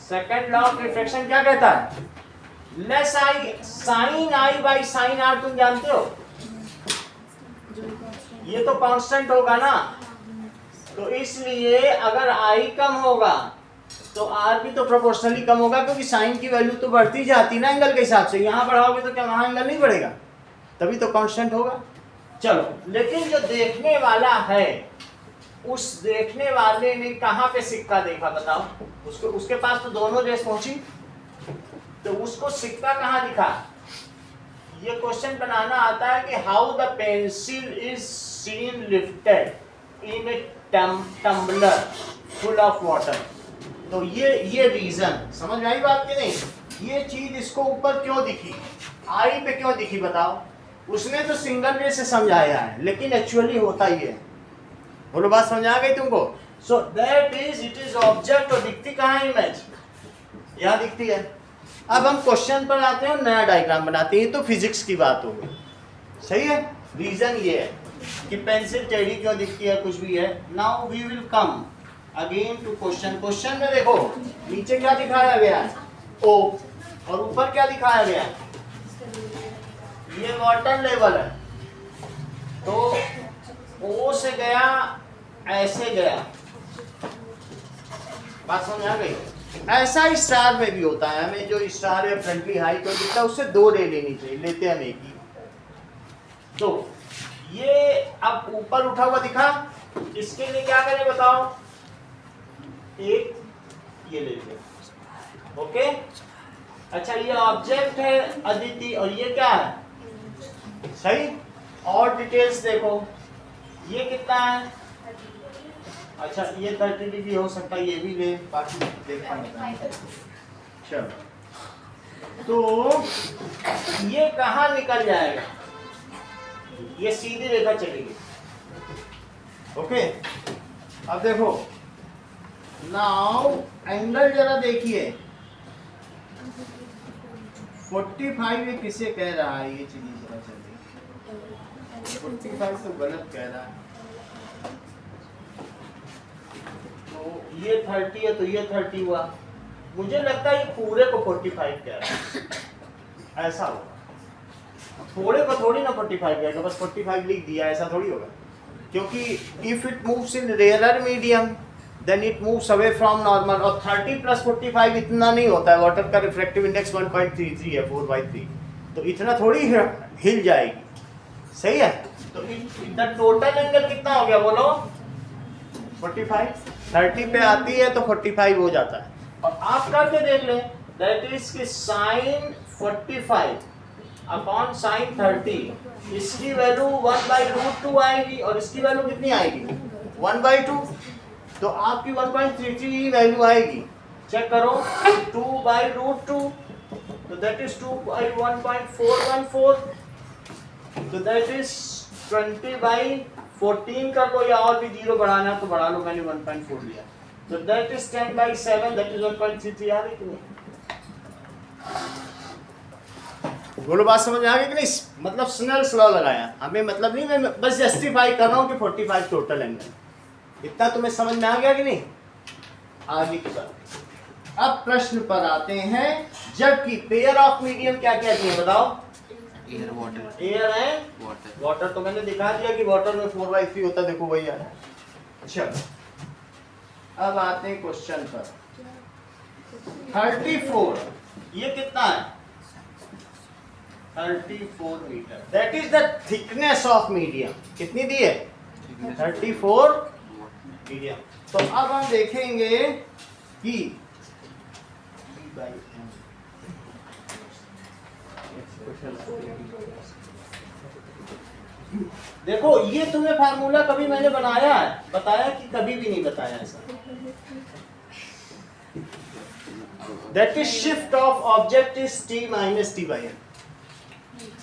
सेकंड लॉ ऑफ रिफ्रैक्शन क्या कहता है? Less I sine I by sine R, तुम जानते हो? ये तो कांस्टेंट होगा ना, तो इसलिए अगर आई कम होगा तो आर भी तो प्रोपोर्शनली कम होगा, क्योंकि साइन की वैल्यू तो बढ़ती जाती ना एंगल के हिसाब से। यहाँ बढ़ाओगे तो क्या वहाँ एंगल नहीं बढ़ेगा? तभी तो कांस्टेंट होगा। चलो, लेकिन जो देखने वाला है, उस देखने वाले ने कहाँ पे सिक्का देखा बताओ? उसके पास तो दोनों रेस पहुंची, तो उसको सिक्का कहाँ दिखा? ये क्वेश्चन बनाना आता है कि how the pencil is seen lifted in a tumbler full of water. तो ये रीजन समझ में आई बात कि नहीं? ये चीज इसको ऊपर क्यों दिखी, आई पे क्यों दिखी बताओ? उसने तो सिंगल रे से समझाया है, लेकिन एक्चुअली होता ही है। बोलो बात समझ आ गई तुमको? So that is it is object. और दिखती कहाँ है इमेज? यहाँ दिखती है। अब हम क्वेश्चन पर आते हैं और नया डायग्राम बनाते हैं। तो फिजिक्स की बात होगी, सही है। रीजन ये है कि पेंसिल टेढ़ी क्यों दिखती है, कुछ भी है। Now we will come again to question. Question में देखो नीचे क्या दिखाया गया है, ओ, और ऊपर क्या दिखाया गया है, ये वाटर लेवल है। तो ओ से गया, ऐसे गया, बात समझ आ गई। ऐसा ही स्टार में भी होता है। हमें जो स्टार है फ्रंटली हाइट हो दिखता है, उससे 2 रे लेनी चाहिए, लेते हैं हम एक ही। तो ये अब ऊपर उठा हुआ दिखा, इसके लिए क्या करें बताओ? एक ये ले लिया, ओके। अच्छा ये ऑब्जेक्ट है अदिति, और ये क्या है, सही। और डिटेल्स देखो, ये कितना है? अच्छा ये 30 डिग्री हो सकता है, ये भी ले, बाकी देखा नहीं। चलो तो ये कहाँ निकल जाएगा? ये सीधी रेखा चलेगी, ओके। अब देखो नाउ एंगल जरा देखिए, 45 ये किसे कह रहा है, ये चीज पता चल रही। 45 तो गलत कह रहा है। तो ये 30 है, तो ये 30 हुआ। मुझे लगता है ये पूरे को 45 कह रहा है, ऐसा होगा। थोड़े को थोड़ी ना 45 कहेगा, बस 45 लिख दिया, ऐसा थोड़ी होगा। क्योंकि if it moves in rarer medium then it moves away from normal. और 30 + 45 इतना नहीं होता है। वाटर का रिफ्रैक्टिव इंडेक्स 1.33 है, 4/3, तो इतना थोड़ी हिल जाएगी, सही है। तो द टोटल एंगल कितना हो गया बोलो? 45। 30 पे आती है तो 45 हो जाता है। और आप करके देख लें, दैट इज कि sin 45 अपॉन sin 30, इसकी वैल्यू 1/√2 आएगी, और इसकी वैल्यू कितनी आएगी? 1/2। तो आपकी 1.33 वैल्यू आएगी। चेक करो, 2/√2, तो दैट इज 2/1.414, तो दैट इज 20/14 कर लो, या और भी 0 बढ़ाना तो बढ़ा लो, मैंने 1.4 लिया। तो दैट इज 10/7, दैट इज 1.33 आ रही कि नहीं? बोलो बात समझ में आ गई कि नहीं? मतलब स्नेल्स लॉ लगाया, हमें मतलब नहीं, मैं बस जस्टिफाई कर रहा हूँ कि 45 टोटल एंगल। इतना तुम्हें समझ में आ गया कि नहीं? आगे की बात। अब प्रश्न पर आते हैं। जबकि पेयर ऑफ मीडियम क्या कहती है बताओ? Air water. Air and water. Water तो मैंने दिखा दिया कि वाटर में 4/3 होता है, देखो वही आ रहा है। अच्छा अब आते हैं क्वेश्चन पर। 34 ये कितना है? 34 metre, that is the thickness of medium. कितनी दी है? 34 मीडियम। तो अब हम देखेंगे कि देखो ये तुम्हें फार्मूला कभी मैंने बनाया है, बताया कि कभी भी नहीं बताया ऐसा। That is shift of object is t - t/n।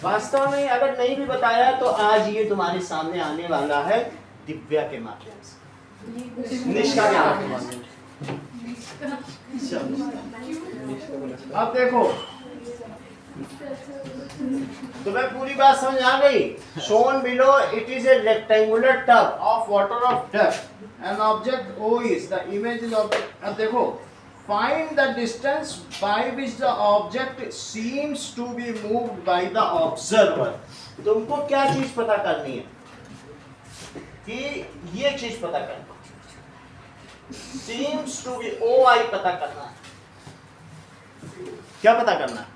वास्तव में अगर नहीं भी बताया तो आज ये तुम्हारे सामने आने वाला है दिव्या के माध्यम से, निष्ठा के माध्यम से। अब देखो तुम्हें पूरी बात समझ आ गई? shown below it is a rectangular tub of water of depth an object O is the image is object। अब देखो find the distance by which the object seems to be moved by the observer। तुमको क्या चीज पता करनी है? कि ये चीज पता करनी है, seems to be OI पता करना है। क्या पता करना है?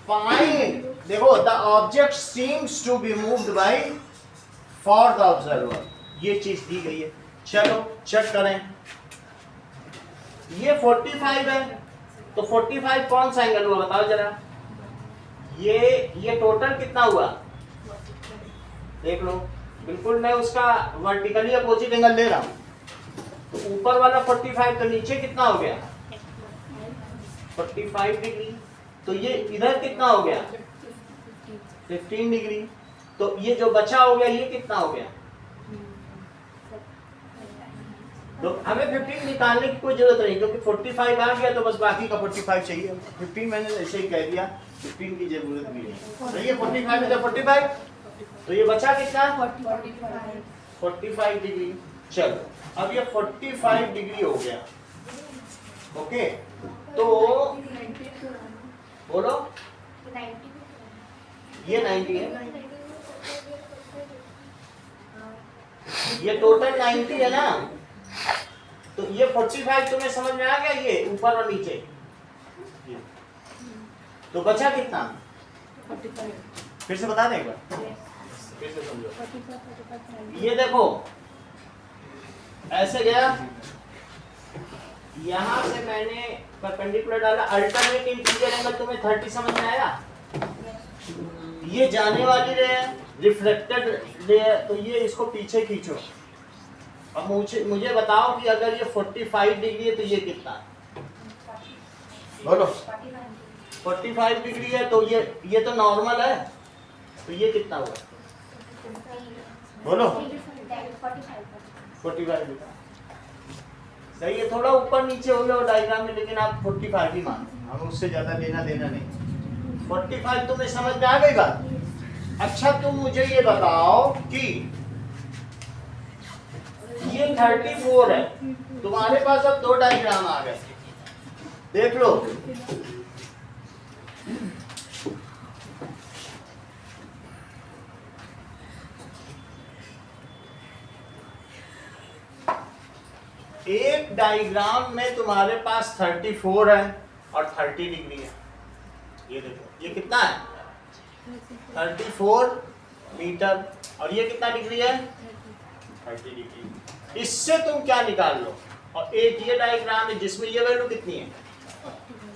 Find, देखो the object seems to be moved by for the observer, ये चीज दी गई है। चलो चेक करें, ये 45 है, तो 45 कौन सा एंगल हुआ बताओ जरा? ये टोटल कितना हुआ देख लो। बिल्कुल मैं उसका वर्टिकली अपोजिट एंगल ले रहा हूं। तो ऊपर वाला 45, तो नीचे कितना हो गया? 45 डिग्री। तो ये इधर कितना हो गया? 15 डिग्री। तो ये जो बचा हो गया ये कितना हो गया? तो हमें 15 निकालने की कोई जरूरत नहीं, क्योंकि 45 आ गया तो बस बाकी का 45 चाहिए। 15 मैंने ऐसे ही कह दिया, 15 की जरूरत भी नहीं। तो ये 45 में 45, तो ये बचा कितना? 45 डिग्री। चलो अब ये 45 डिग्री हो गया। ओके, तो बोलो ये 90 है, ये टोटल 90 है ना। तो ये 45 तुम्हें समझ में आ गया, ये ऊपर और नीचे। तो बचा कितना? 45। फिर से बता दें एक बार, फिर से समझो। ये देखो ऐसे गया, यहां से मैंने परपेंडिकुलर डाला, अल्टरनेट इंटीरियर एंगल तुम्हें 30 समझ में आया। ये जाने वाली रे है, रिफ्लेक्टेड रे है, तो ये इसको पीछे खींचो। अब मुझे बताओ कि अगर ये 45 डिग्री है तो ये कितना है? बोलो 45 डिग्री है तो ये तो नॉर्मल है, तो ये कितना हुआ? बोलो 45 डिग्री। सही है, थोड़ा ऊपर नीचे हो गया डायग्राम में, लेकिन आप 45 ही मानो, हमें उससे ज्यादा लेना देना नहीं। 45 तुम्हें समझ में आ गई बात? अच्छा तुम मुझे ये बताओ कि ये 34 है, तुम्हारे पास अब दो डायग्राम आ गए, देख लो। एक डायग्राम में तुम्हारे पास 34 है और 30 डिग्री है। ये देखो ये कितना है? 34 मीटर, और ये कितना डिग्री है? 30 डिग्री। इससे तुम क्या निकाल लो, और एक ये डायग्राम है जिसमें ये वैल्यू कितनी है?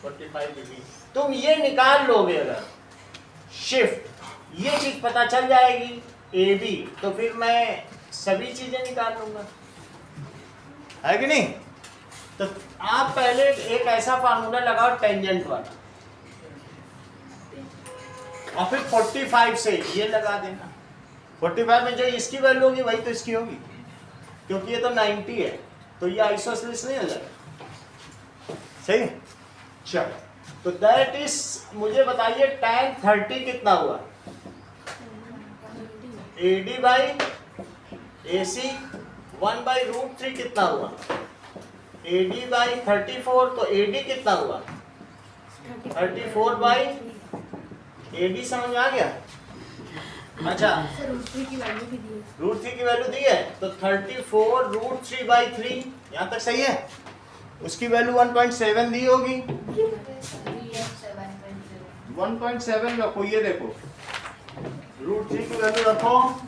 45 डिग्री। तुम ये निकाल लोगे अगर शिफ्ट, ये चीज पता चल जाएगी ए बी, तो फिर मैं सभी चीजें निकाल लूंगा, है कि नहीं? तो आप पहले एक ऐसा फार्मूला लगाओ टेंजेंट वाला, और फिर 45 से ये लगा देना। 45 में जो इसकी वैल्यू होगी वही तो इसकी होगी, क्योंकि ये तो 90 है, तो ये आइसोसेलेस नहीं हो जाएगा। सही है? चलो, तो दैट इज, मुझे बताइए tan 30 कितना हुआ? AD बाई AC 1/√3 कितना हुआ? AD बाई 34, तो AD कितना हुआ? 34 बाई AD, समझ में आ गया? अच्छा, √3 की वैल्यू दी है, तो 34√3/3, यहाँ तक सही है। उसकी वैल्यू 1.7 दी होगी, 1.7 रखो। ये देखो √3 की वैल्यू रखो,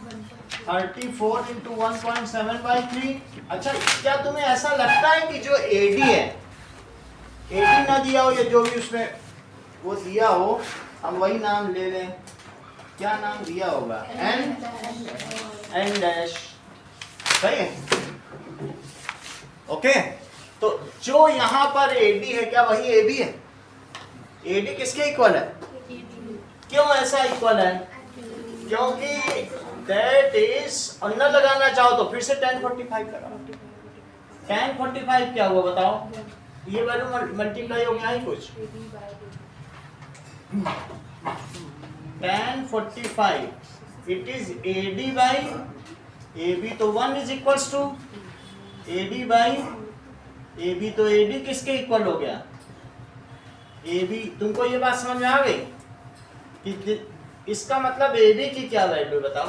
34 × 1.7/3। अच्छा, क्या तुम्हें ऐसा लगता है कि जो AD है, AD ना दिया हो या जो भी उसमें वो दिया हो, हम वही नाम ले लें, क्या नाम दिया होगा? N डैश, सही है? ओके, तो जो यहाँ पर AD है, क्या वही AB है? AD किसके इक्वल है? क्यों ऐसा इक्वल है? क्योंकि दैट इज, और न लगाना चाहो तो फिर से tan 45 लगाओ। tan 45 क्या हुआ बताओ? ये वैल्यू मल्टीप्लाई हो गया है कुछ, tan 45 it is AD by AB, तो 1 is equals to AD by AB, तो AD किसके इक्वल हो गया? AB। तुमको ये बात समझ में आ गई कि इसका मतलब AB की क्या वैल्यू बताओ?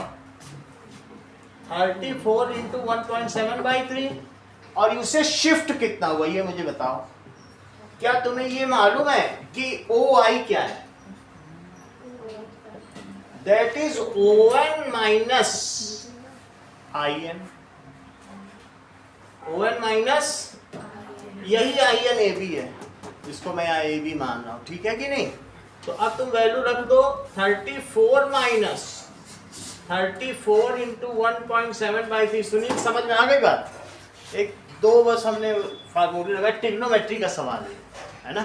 34 × 1.7/3, और उसे शिफ्ट कितना हुआ ये मुझे बताओ। क्या तुम्हें ये मालूम है कि OI क्या है? That is ON minus IN, ON minus, यही IN AB है, जिसको मैं यहाँ AB मान रहा हूँ, ठीक है कि नहीं? तो अब तुम वैल्यू रख दो 34 माइनस 34 × 1.7/3। सुनील, समझ में आ गई बात? एक दो बस हमने फार्मूले लगाए, ट्रिग्नोमेट्री का सवाल है ना?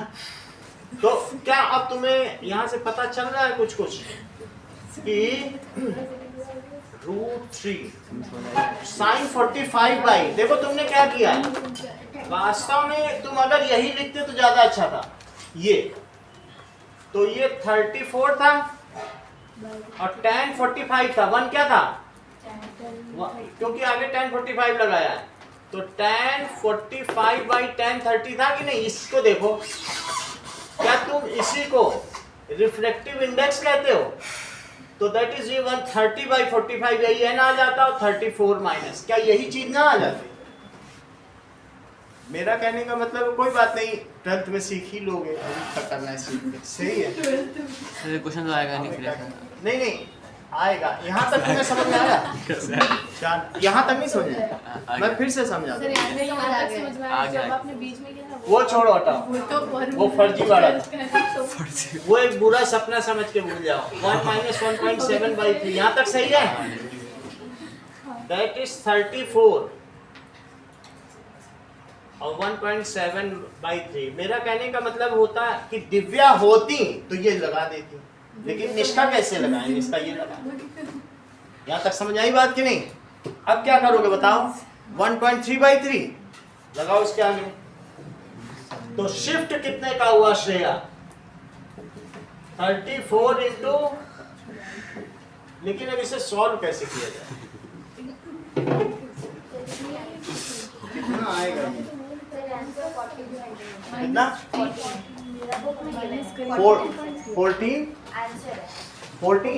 तो क्या अब तुम्हें यहाँ से पता चल रहा है कुछ कि √3 साइन 45 बाई, देखो तुमने क्या किया है, वास्तव में तुम अगर यही लिखते तो ज्यादा अच्छा था। ये तो ये 34 था और tan 45 था, 1 क्या था, क्योंकि आगे tan 45 लगाया है, तो tan 45 बाई tan 30 था कि नहीं। इसको देखो, क्या तुम इसी को रिफ्लेक्टिव इंडेक्स कहते हो, तो दैट इज ये 130 बाई 45 यही है ना आ जाता, और 34 माइनस, क्या यही चीज ना आ जाती। मेरा कहने का मतलब कोई बात नहीं, 12th में सीख ही लोगे, अभी तक करना है सीख, सही है। क्वेश्चन तो आएगा नहीं फिर ऐसा। नहीं आएगा, यहाँ तक तुम्हें समझ में आया, यहाँ तक नहीं समझ में, मैं फिर से समझा दूं। आपने बीच में क्या वो छोड़ो, हटाओ, वो फर्जी वाला था, वो एक बुरा सपना समझ के भूल जाओ। 1 माइनस 1.7 बाई 3, यहाँ तक सही है, दैट इज 34 और 1.7 बाई 3। मेरा कहने का मतलब होता है कि दिव्या होती तो ये लगा देती, लेकिन निष्ठा कैसे लगाएं, निष्ठा ये लगा। यहाँ तक समझ आई बात कि नहीं। अब क्या करोगे बताओ, 1.3 बाई 3 लगाओ इसके आगे, तो शिफ्ट कितने का हुआ श्रेया, 34 इंटू, लेकिन अब इसे सॉल्व कैसे किया जाए, कितना आएगा कितना, 14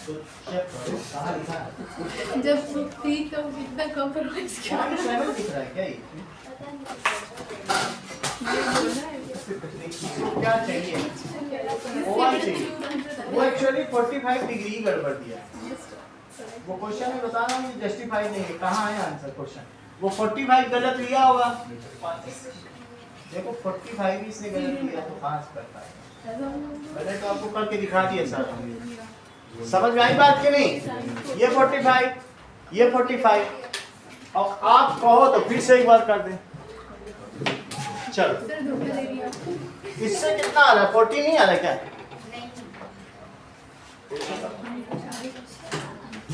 तो चेक करो कहाँ लिखा है, जब थी तो कितना कॉम्प्रोमाइज किया 7 दिख रहा है क्या, ये क्या चाहिए, ओवन चाहिए, वो एक्चुअली 45 डिग्री गड़बड़ दिया है, वो क्वेश्चन में बता रहा हूँ जस्टिफाई नहीं है, कहाँ है आंसर क्वेश्चन, वो 45 गलत लिया होगा, देखो 45 इसने गलत लिया तो कहाँ से करता है, मैंने तो आपको करके दिखा दिया सारा, समझ में आई बात कि नहीं। ये 45, ये 45, और आप कहो तो फिर से एक बार कर दें, चलो इससे कितना आ रहा है, 40 नहीं आ रहा क्या,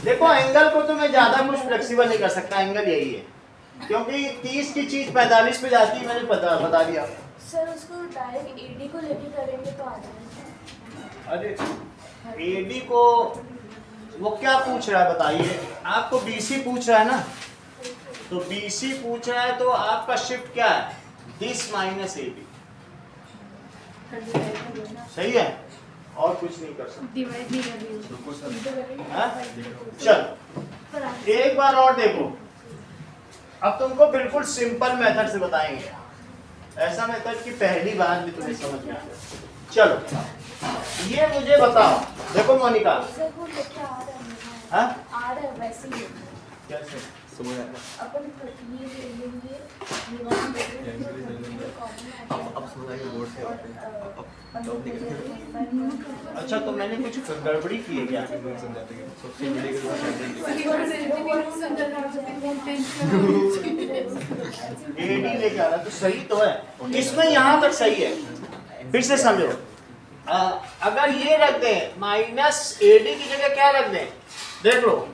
देखो एंगल को तो मैं ज्यादा कुछ फ्लेक्सिबल नहीं कर सकता, एंगल यही है, क्योंकि 30 की चीज 45 पे जाती है, मैंने बता दिया। सर उसको डायरेक्ट एडी को लेके करेंगे तो आ जाएगा। अरे एडी को वो क्या पूछ रहा है बताइए, आपको बीसी पूछ रहा है ना, तो बीसी पूछ रहा है तो आपका शिफ्ट क्या है, दिस माइनस एबी, सही है, और कुछ नहीं कर सकते। डिवाइड नहीं कर रही, चल एक बार और देखो, अब तुमको बिल्कुल सिंपल मेथड से बताएंगे, ऐसा मेथड की पहली बार भी तुम्हें समझ में आ जाए। चलो ये मुझे बताओ, देखो मोनिका, सर वो लेके आ रहा है, हाँ आ रहा है वैसे ही कैसे, अपन ये लेंगे, ये वाला लेंगे, अब समझ आएगा बोर्ड से अच्छा तो मैंने कुछ गड़बड़ी की है क्या, एडी लेके आ रहा तो सही तो है, इसमें यहाँ तक सही है, फिर से समझो, अगर ये रख दें माइनस एडी की जगह क्या रख दें, देख लो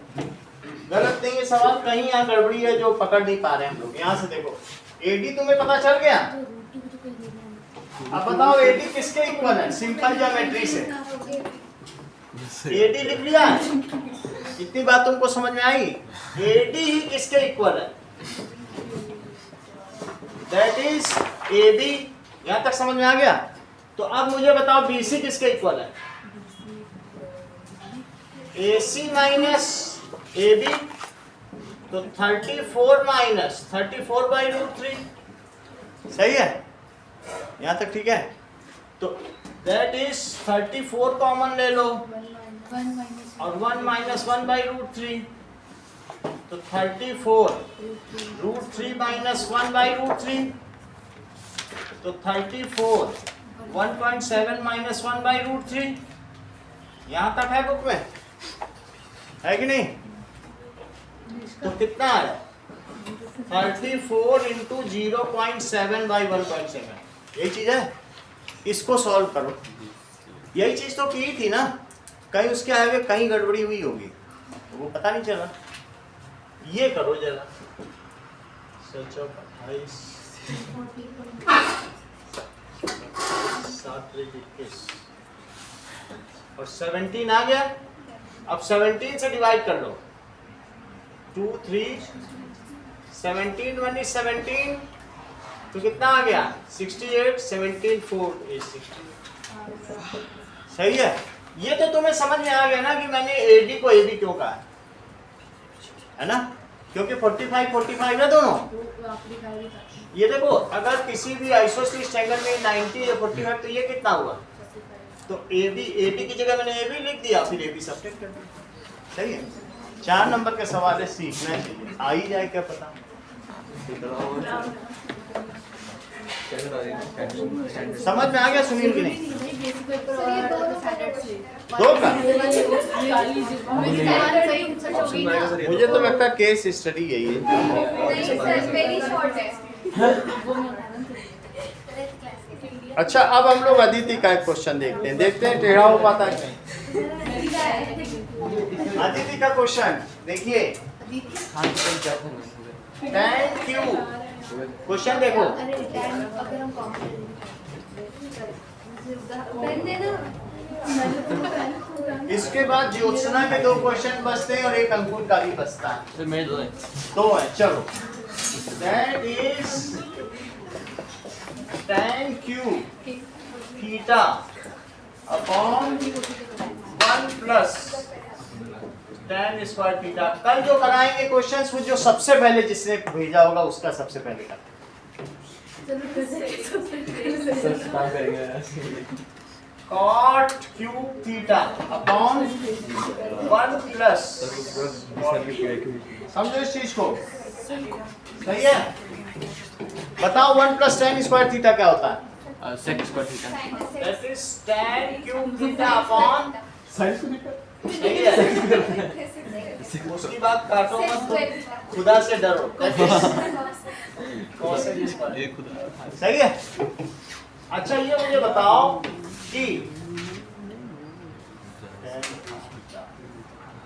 गलत नहीं है सवाल, कहीं यहाँ गड़बड़ी है जो पकड़ नहीं पा रहे हम लोग। यहाँ से देखो एडी तुम्हें पता चल गया, अब बताओ एडी किसके इक्वल है, सिंपल ज्योमेट्री से एडी लिख लिया, इतनी बात तुमको समझ में आई, एडी ही किसके इक्वल है, दैट इज एबी, यहाँ तक समझ में आ गया। तो अब मुझे बताओ बीसी किसके इक्वल है, AC माइनस AB, तो 34 माइनस 34 बाई √3, सही है, यहाँ तक ठीक है। तो दैट इज 34 कॉमन ले लो और 1 माइनस 1 बाई √3, तो 34 √3 माइनस 1 बाई √3, तो 34 1.7 माइनस 1 बाई √3, यहाँ तक है बुक में, है कि नहीं। तो कितना है 34 इंटू 0.7 बाई 1.7, यही चीज है, इसको सॉल्व करो, यही चीज तो की थी ना, कहीं उसके आगे कहीं गड़बड़ी हुई होगी। वो पता नहीं चला। ये करो जरा, सच ऑफ 28 7 21 और 17 आ गया। अब 17 से डिवाइड कर लो, 2 3 17 1 is 17, तो कितना आ गया 68, 17 4 is 60। सही है। ये तो तुम्हें समझ में आ गया ना कि मैंने AD को AB क्यों कहा है ना, क्योंकि 45 45 है दोनों। ये देखो, अगर किसी भी आइसोसेलेस एंगल में 90 या 45, तो ये कितना हुआ, तो AB की जगह मैंने AB लिख दिया, फिर AB सब्ट्रैक्ट कर दिया। सही है। 4 नंबर का सवाल है, सीखना चाहिए, आ ही जाए क्या पता। समझ में आ गया सुनील की नहीं? दो का मुझे तो लगता है केस स्टडी यही है। वेरी शॉर्ट है। अच्छा, अब हम लोग अदिति का एक क्वेश्चन देखते हैं टेढ़ा हो पाता है नहीं। अदिति का क्वेश्चन देखिए, थैंक यू। क्वेश्चन देखो, अगर हम इसके बाद ज्योत्सना के 2 क्वेश्चन बचते हैं और एक अंकुर का भी बचता है। सर मेरे 2 हैं। 2 है, चलो। That is tan cube theta upon 1 plus tan square theta. कल जो कराएंगे क्वेश्चंस, वो जो सबसे पहले जिसने भेजा होगा उसका सबसे पहले का cot cube theta upon 1 plus. समझो इस चीज को, सही है। बताओ 1 प्लस tan स्क्वायर थीटा क्या होता है? Sec square theta. That is tan cube theta upon sin theta. सही है। उसकी बात काटो मत, तो खुदा से डरो। सही है। अच्छा, ये मुझे बताओ कि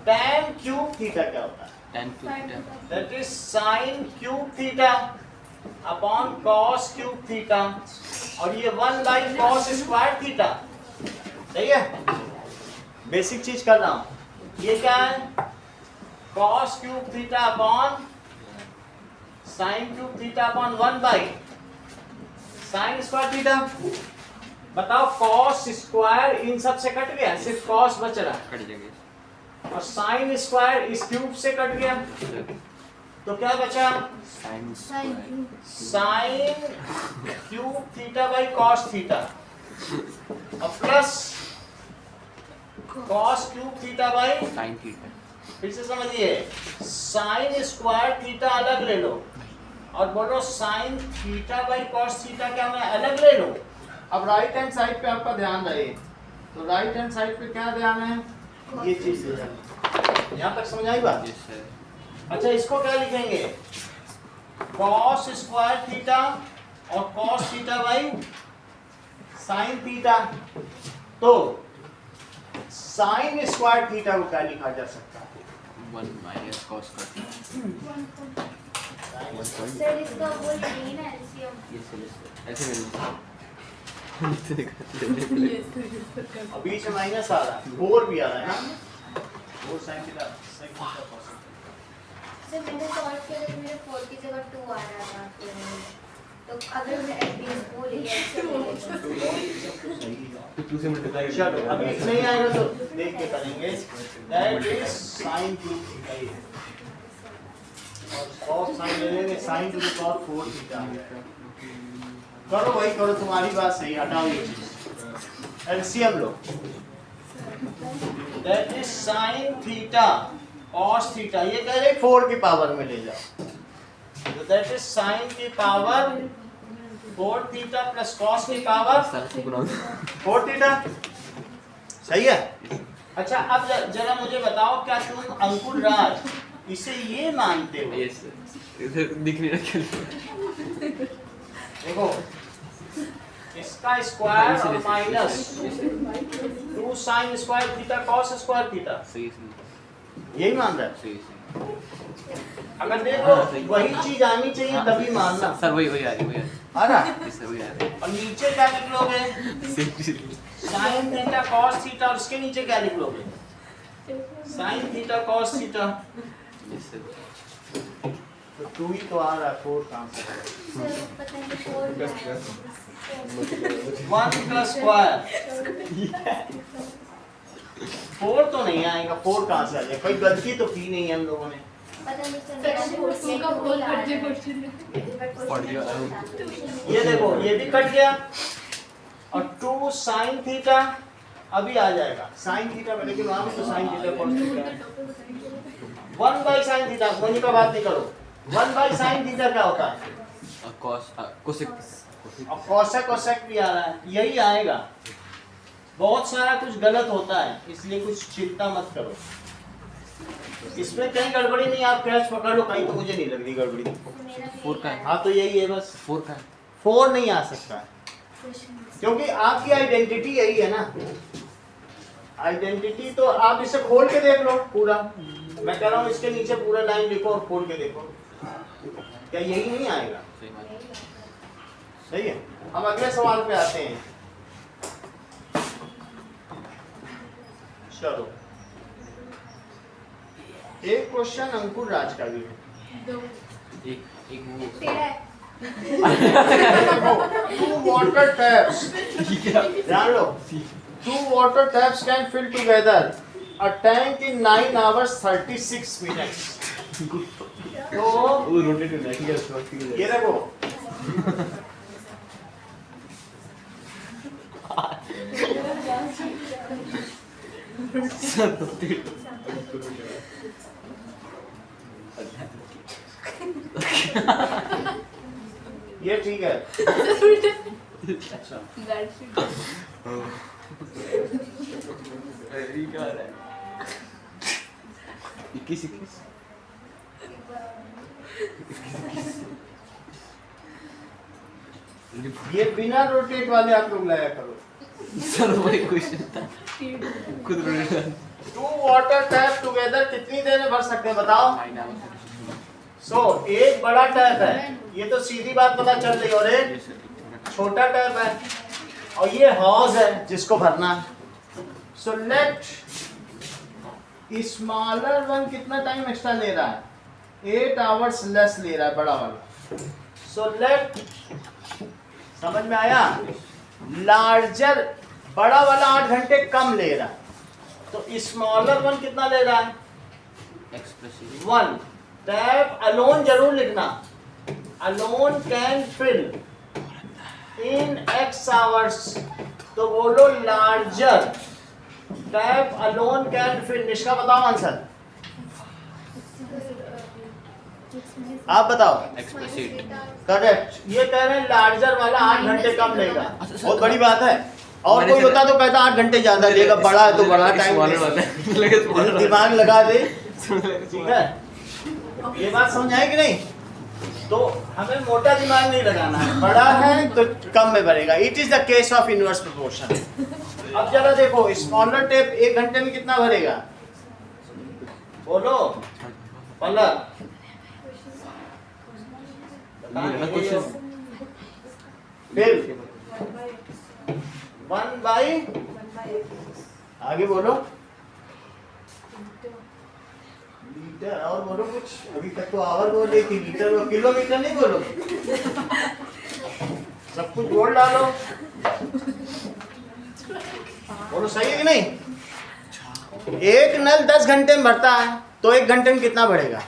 tan क्यूब थीटा क्या होता है? tan cube theta. That is sin cube theta upon cos cube theta, और ये 1 बाई cos स्क्वायर थीटा। सही है। बेसिक चीज कर रहा हूं। ये क्या है? cos cube theta upon sin cube theta upon 1 by sin square theta. बताओ, cos स्क्वायर इन सब से कट गया, सिर्फ cos बच रहा है, कट जाएगा। और sin स्क्वायर इस क्यूब से कट गया, तो क्या बचा? sin sin cube theta by cos theta, और plus cos cube theta by sin theta. फिर से समझिए, sin स्क्वायर थीटा अलग ले लो और बोलो sin theta by cos theta क्या मैं अलग ले लूं? अब राइट हैंड साइड पे आपका ध्यान रहे, तो राइट हैंड साइड पे क्या ध्यान है? ये चीज यहाँ तक समझ आई बात? Yes sir. अच्छा, इसको क्या लिखेंगे? cos स्क्वायर थीटा और cos theta by sin theta. तो sin स्क्वायर थीटा को क्या लिखा जा सकता है? 1 माइनस cos का थीटा। सर इसका वो नहीं ना एलसीएम। यस सर, ऐसे मिलना। और बीच में माइनस आ रहा है, 4 भी आ रहा है ना, 4 sin theta sin theta cos theta. Sir मैंने सॉल्व किया तो मेरे 4 की जगह 2 आ रहा था, तो अगर मैं एटलीस्ट वो ले लिया। चलो, अभी नहीं आएगा तो देख के करेंगे। That is sin cube theta ही है, और cos sin ले लेंगे, sin to the power 4 theta. करो भाई करो, तुम्हारी बात सही, हटाओ ये चीज, एलसीएम लो। That is sin theta cos theta, ये कह रहे 4 की पावर में ले जाओ, तो दैट इज sin की पावर 4 थीटा प्लस cos की पावर 4 थीटा। सही है। अच्छा, अब जरा मुझे बताओ, क्या तुम अंकुर राज इसे ये मानते हो? यस सर, इधर दिख नहीं रहा। देखो, इसका स्क्वायर और minus 2 sin square theta cos square theta. सही है। यही मान रहा है? सही सही अगर देखो वही चीज आनी चाहिए तभी मानना। सर वही वही आ रही वही आ रहा? सर वही आ रही और नीचे क्या निकलोगे? साइन थीटा कॉस थीटा, और उसके नीचे क्या निकलोगे? Sine theta cos theta. Yes sir तो 2 ही तो आ रहा है, 4 कहाँ से? सर पता नहीं फोर 1 प्लस स्क्वायर 4 तो नहीं आएगा, 4 कहाँ से आ जाएगा? कोई गलती तो की नहीं है हम लोगों ने। पता नहीं सर मेरा भी का बहुत बड़े क्वेश्चन पढ़ गया ये देखो ये भी कट गया, और 2 साइन थीटा अभी आ जाएगा। साइन थीटा में, लेकिन वहां भी तो साइन थीटा कॉस थीटा है। 1 बाई साइन थीटा, कोई का बात नहीं करो। 1 बाई साइन थीटा क्या होता है? कॉस कोसेक और कोसेक कोसेक भी आ रहा है, यही आएगा। बहुत सारा कुछ गलत होता है, इसलिए कुछ चिंता मत करो। इसमें कहीं गड़बड़ी नहीं, आप कैच पकड़ लो, कहीं तो मुझे नहीं लग रही गड़बड़ी। 4 का है हाँ तो यही है बस, 4 का है 4 नहीं आ सकता है, क्योंकि आपकी आइडेंटिटी यही है ना। आइडेंटिटी तो आप इसे खोल के देख लो पूरा। मैं कह रहा हूँ इसके नीचे पूरा लाइन लिखो और खोल के देखो, क्या यही नहीं आएगा? सही बात सही है। हम अगले सवाल पे आते हैं। चलो, एक क्वेश्चन अंकुर राज का भी है। एक एक वो तेरा है। Two water taps, ध्यान लो, 2 water taps can fill together a tank in 9 hours 36 minutes. तो वो रोटेट हो जाएगा ये देखो, ये ठीक है। अच्छा, ये क्या हो रहा है 21 ये बिना रोटेट वाले आप लोग लाया करो। सर वही क्वेश्चन था खुद रोटेट 2 वाटर टैप टुगेदर कितनी देर में भर सकते हैं बताओ? एक बड़ा टैप है, ये तो सीधी बात पता चल रही है, और एक छोटा टैप है, और ये हॉज है जिसको भरना है। सो लेट स्मॉलर वन कितना टाइम एक्स्ट्रा ले रहा है? 8 आवर्स लेस ले रहा है बड़ा वाला। सो लेट, समझ में आया? लार्जर, बड़ा वाला 8 घंटे कम ले रहा है, तो स्मॉलर वन कितना ले रहा है? एक्सप्रेसिव 1 टैप अलोन जरूर लिखना, alone can fill in x hours. तो बोलो larger tap alone can fill. इसका बताओ आंसर, आप बताओ। एक्सप्रेसिव करेक्ट, ये कह रहे हैं लार्जर वाला 8 घंटे कम लेगा, बहुत बड़ी बात है। और कोई होता तो कहता 8 घंटे ज्यादा लेगा, बड़ा है तो बड़ा टाइम दिमाग लगा दे, ठीक है? ये बात समझ आए कि नहीं? तो हमें मोटा दिमाग नहीं लगाना है, बड़ा है तो कम में भरेगा। It is the case of inverse proportion. अब जरा देखो, स्मॉलर टेप 1 घंटे में कितना भरेगा? बोलो पलक, फिर 1 बाई, आगे बोलो लीटर, और बोलो कुछ। अभी तक तो आवर बोले कि लीटर और किलोमीटर नहीं बोलोगे, सब कुछ बोल डालो। बोलो सही है कि नहीं? एक नल 10 घंटे में भरता है, तो 1 घंटे में कितना बढ़ेगा?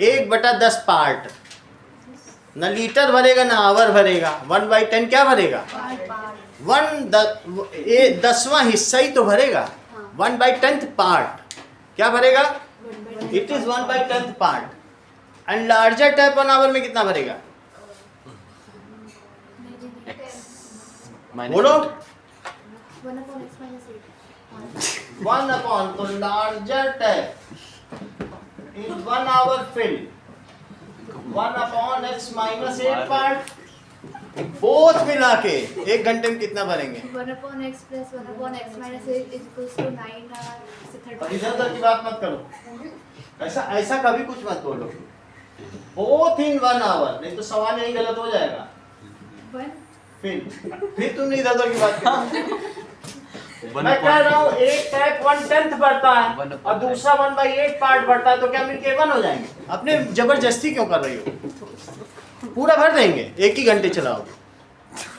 1/10 पार्ट। न लीटर भरेगा ना आवर भरेगा, 1/10 क्या भरेगा? 10वां हिस्सा ही तो भरेगा, 1/10th पार्ट क्या भरेगा? It is 1/10th part. And larger tap 1 hour में कितना भरेगा? बोलो 1 अपॉन, तो larger tap in 1 hour fill 1 upon x -8 part, both मिला के 1 घंटे में कितना भरेंगे? 1/x plus 1/x minus 8 is equals to 9 अब इधर उधर की बात मत करो, ऐसा ऐसा कभी कुछ मत बोलो। बोथ इन 1 आवर, नहीं तो सवाल यही गलत हो जाएगा। फिर तुमने इधर उधर की बात की। मैं कह रहा हूँ एक टाइप 1/10 बढ़ता है और दूसरा 1/8 पार्ट बढ़ता है, तो क्या मिलके 1 हो जाएंगे? अपने जबरदस्ती क्यों कर रही हो? पूरा भर देंगे, 1 ही घंटे चलाओगे।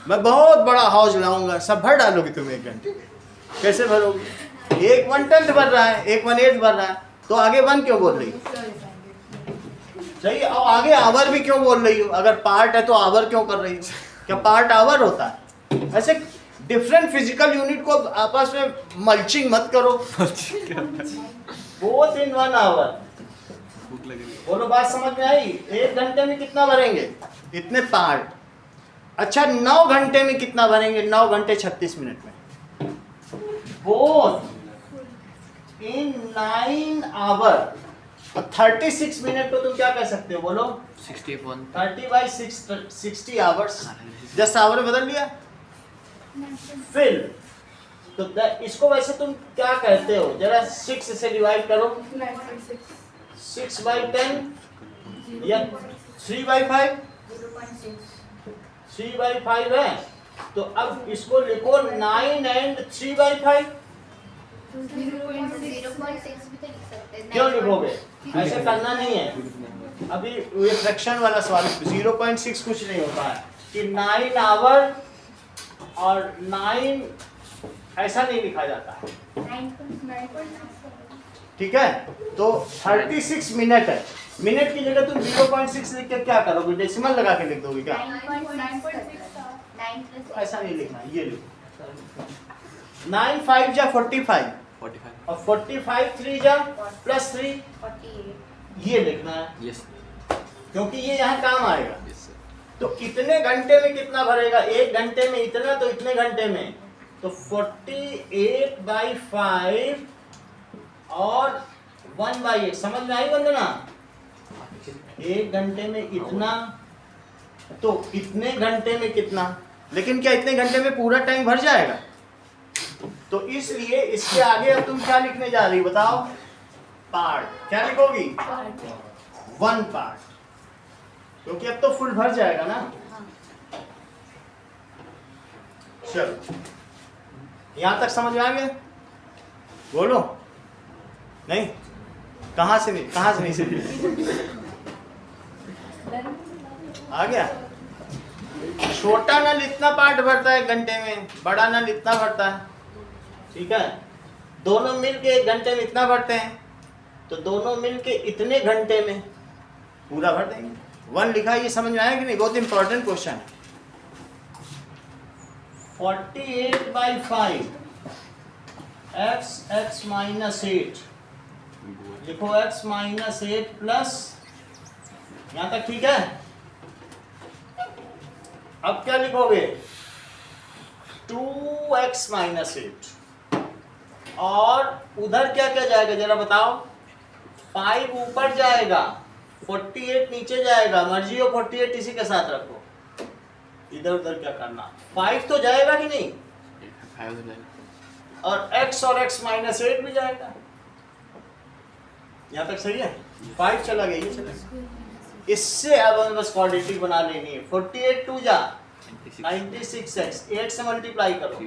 मैं बहुत बड़ा हाउस लाऊंगा, सब भर डालोगे तुम 1 घंटे। कैसे भरोगे? एक 1/10 भर रहा है, एक 1/8 भर रहा है, तो आगे 1 क्यों बोल रही हो? सही, और आगे आवर भी क्यों बोल रही हो? अगर पार्ट है तो आवर क्यों कर रही हो? क्या पार्ट आवर होता है? ऐसे डिफरेंट फिजिकल यूनिट को आपस में मल्चिंग मत करो। Both in 1 hour. बोलो, बात समझ में आई? 1 घंटे में कितना भरेंगे? इतने पार्ट। अच्छा, 9 घंटे में कितना भरेंगे? 9 घंटे 36 मिनट में। Both in 9 our. 36 मिनट को तुम क्या कह सकते हो? बोलो। 30/6 60 आवर्स। जस्ट आवर बदल लिया। फिर तो इसको वैसे तुम क्या कहते हो? जरा 6 से डिवाइड करो। 6/10 या 3/5? 3/5 है, तो अब इसको लिखो 9 and 3/5। 0.6 भी तो लिख सकते हैं। क्यों लिखोगे? ऐसे करना नहीं है। अभी ये फ्रैक्शन वाला सवाल, 0.6 कुछ नहीं होता है कि 9 आवर और 9 ऐसा नहीं लिखा जाता है। 9.6 ठीक है, तो 36 मिनट है। मिनट की जगह तुम 0.6 लिख के क्या करोगे? डेसिमल लगा के लिख दोगे क्या? 9.6 तो ऐसा नहीं लिखना, ये लिखो। 9 5 जा 45 और 45 3 जा प्लस 3, 48 ये लिखना है, यस क्योंकि ये यहाँ काम आएगा। यस तो कितने घंटे में कितना भरेगा? 1 घंटे में इतना, तो इतने घंटे में तो 48/5 और 1/8। समझ में आई वंदना? 1 घंटे में इतना, तो इतने घंटे में कितना। लेकिन क्या इतने घंटे में पूरा टाइम भर जाएगा? तो इसलिए इसके आगे अब तुम क्या लिखने जा रही बताओ? पार्ट। क्या लिखोगी? 1 पार्ट, क्योंकि अब तो फुल भर जाएगा ना। चलो, यहां तक समझ में आ गया? बोलो। नहीं, कहां से नहीं समझे? आ गया? छोटा नल इतना पार्ट भरता है घंटे में, बड़ा नल इतना भरता है। ठीक है, दोनों मिलके 1 घंटे में इतना भरते हैं, तो दोनों मिलके इतने घंटे में पूरा भर देंगे। 1 लिखा, ये समझ में आया कि नहीं? बहुत इंपॉर्टेंट क्वेश्चन है। 48/5 x minus 8 लिखो। x minus 8 प्लस, यहां तक ठीक है? अब क्या लिखोगे? 2x minus 8 और उधर क्या क्या जाएगा जरा बताओ? 5 ऊपर जाएगा, 48 नीचे जाएगा। मर्जी हो 48 इसी के साथ रखो, इधर उधर क्या करना। 5 तो जाएगा कि नहीं? और x और x minus 8 भी जाएगा। यहाँ तक सही है? 5 चला गया, ये चला गया। इससे अब हमें बस क्वाड्रेटिक बना लेनी है। 48 2 जा 96x, 8 से मल्टीप्लाई करो।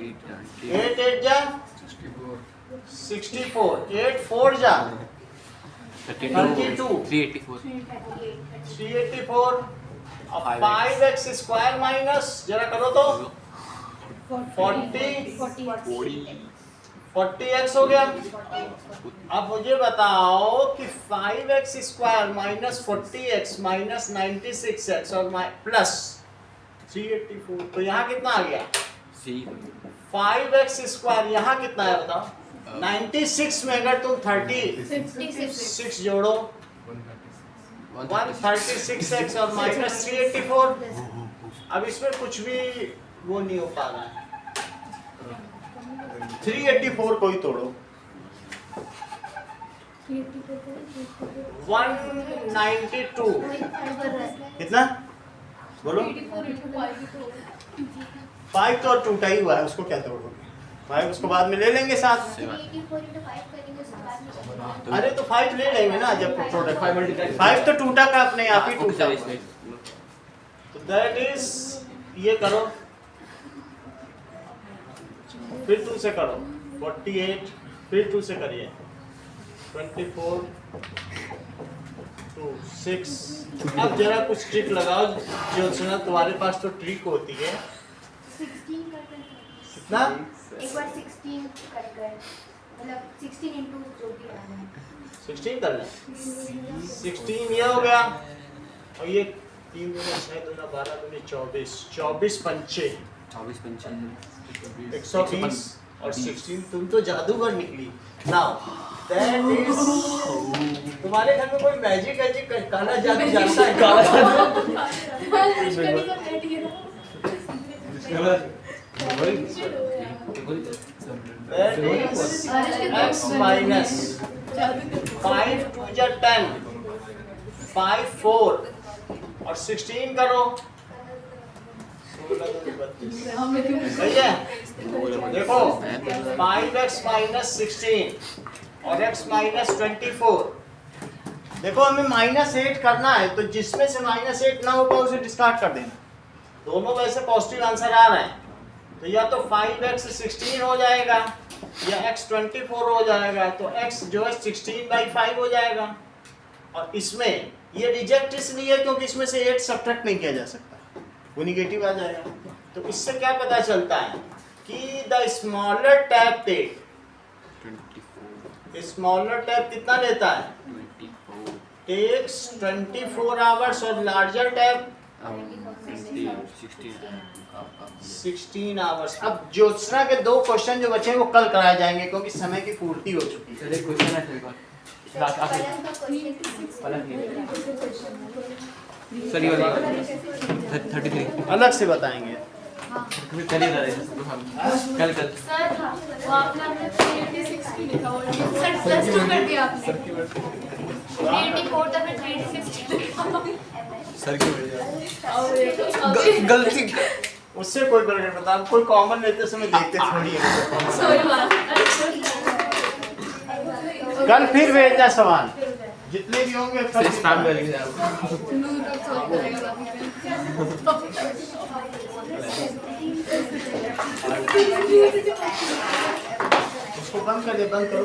8 8 जा 64, 8 4 जा 32, 384 और 5x स्क्वायर माइनस, जरा करो तो 40x हो गया। अब मुझे बताओ कि 5x square minus 40x minus 96x और प्लस 384, तो यहाँ कितना आ गया? 5x स्क्वायर यहाँ कितना है बताओ? 96 में अगर तुम 36 जोड़ो 136x और माइनस 384। अब इसमें कुछ भी वो नहीं हो पा रहा है। 384 को ही तोड़ो। 192 कितना? बोलो 5 तो टूटा ही हुआ है, उसको क्या तोड़ोगे? 5 उसको बाद में ले लेंगे साथ में। 84 into 5 करेंगे उसके बाद में अरे तो 5 ले लेंगे ना जब प्रोडक्ट 5 मल्टीप्लाई 5 तो टूटा का अपने आप ही ओके टूटा सर हुआ। इसमें तो दैट इज ये करो, फिर 2 से करो 48, फिर 2 से करिए 24 2 6। अब जरा कुछ ट्रिक लगाओ जो सुना, तुम्हारे पास तो ट्रिक होती है 16 करके कितना एक बार 16 कर मतलब 16 into जो भी है 16 कर लें। 16 ये हो गया और ये 3 दूना 6 दूना 12 दूनी 24 24 पंचे 24 55 120 और 16। तुम तो जादूगर निकली। नाउ दैट इज तुम्हारे घर में कोई मैजिक काला जादू जानता है? काला जादू दैट इज x minus 5 2 जा 10 5 4 और 16 करो 16 सही है। देखो 5x minus 16 और x minus 24। देखो हमें -8 करना है, तो जिसमें से -8 ना हो पाए उसे डिस्कार्ड कर देना। दोनों वैसे पॉजिटिव आंसर आ रहे हैं, तो या तो 5x 16 हो जाएगा या x 24 हो जाएगा। तो x जो है 16/5 हो जाएगा। और इसमें ये रिजेक्ट इसलिए क्योंकि इसमें से 8 सब्ट्रैक्ट नहीं किया जा सकता, वो निगेटिव आ जाएगा। तो इससे क्या पता चलता है कि the smaller tab smaller tab कितना लेता है? टेक्स 24 आवर्स और लार्जर टैब 16 आवर्स। अब ज्योत्सना के 2 क्वेश्चन जो बचे हैं वो कल कराए जाएंगे क्योंकि समय की पूर्ति हो चुकी है। सर एक क्वेश्चन है फिर बात आखिर कलम का क्वेश्चन अलग नहीं सर ये वाला 33 अलग से बताएंगे। कल ही बता रहे कल सर वो आपने अपने 86 की लिखा और सर प्लस 2 कर दिया आपने 84 तक में 360 लिखा सर की और गलती उससे कोई फर्क नहीं पड़ता, कोई कॉमन लेते समय देखते थोड़ी है। सॉरी बात कल फिर भेजना सवाल जितने भी होंगे सर स्पैम कर लेंगे आप उसको बंद कर दे, बंद करो।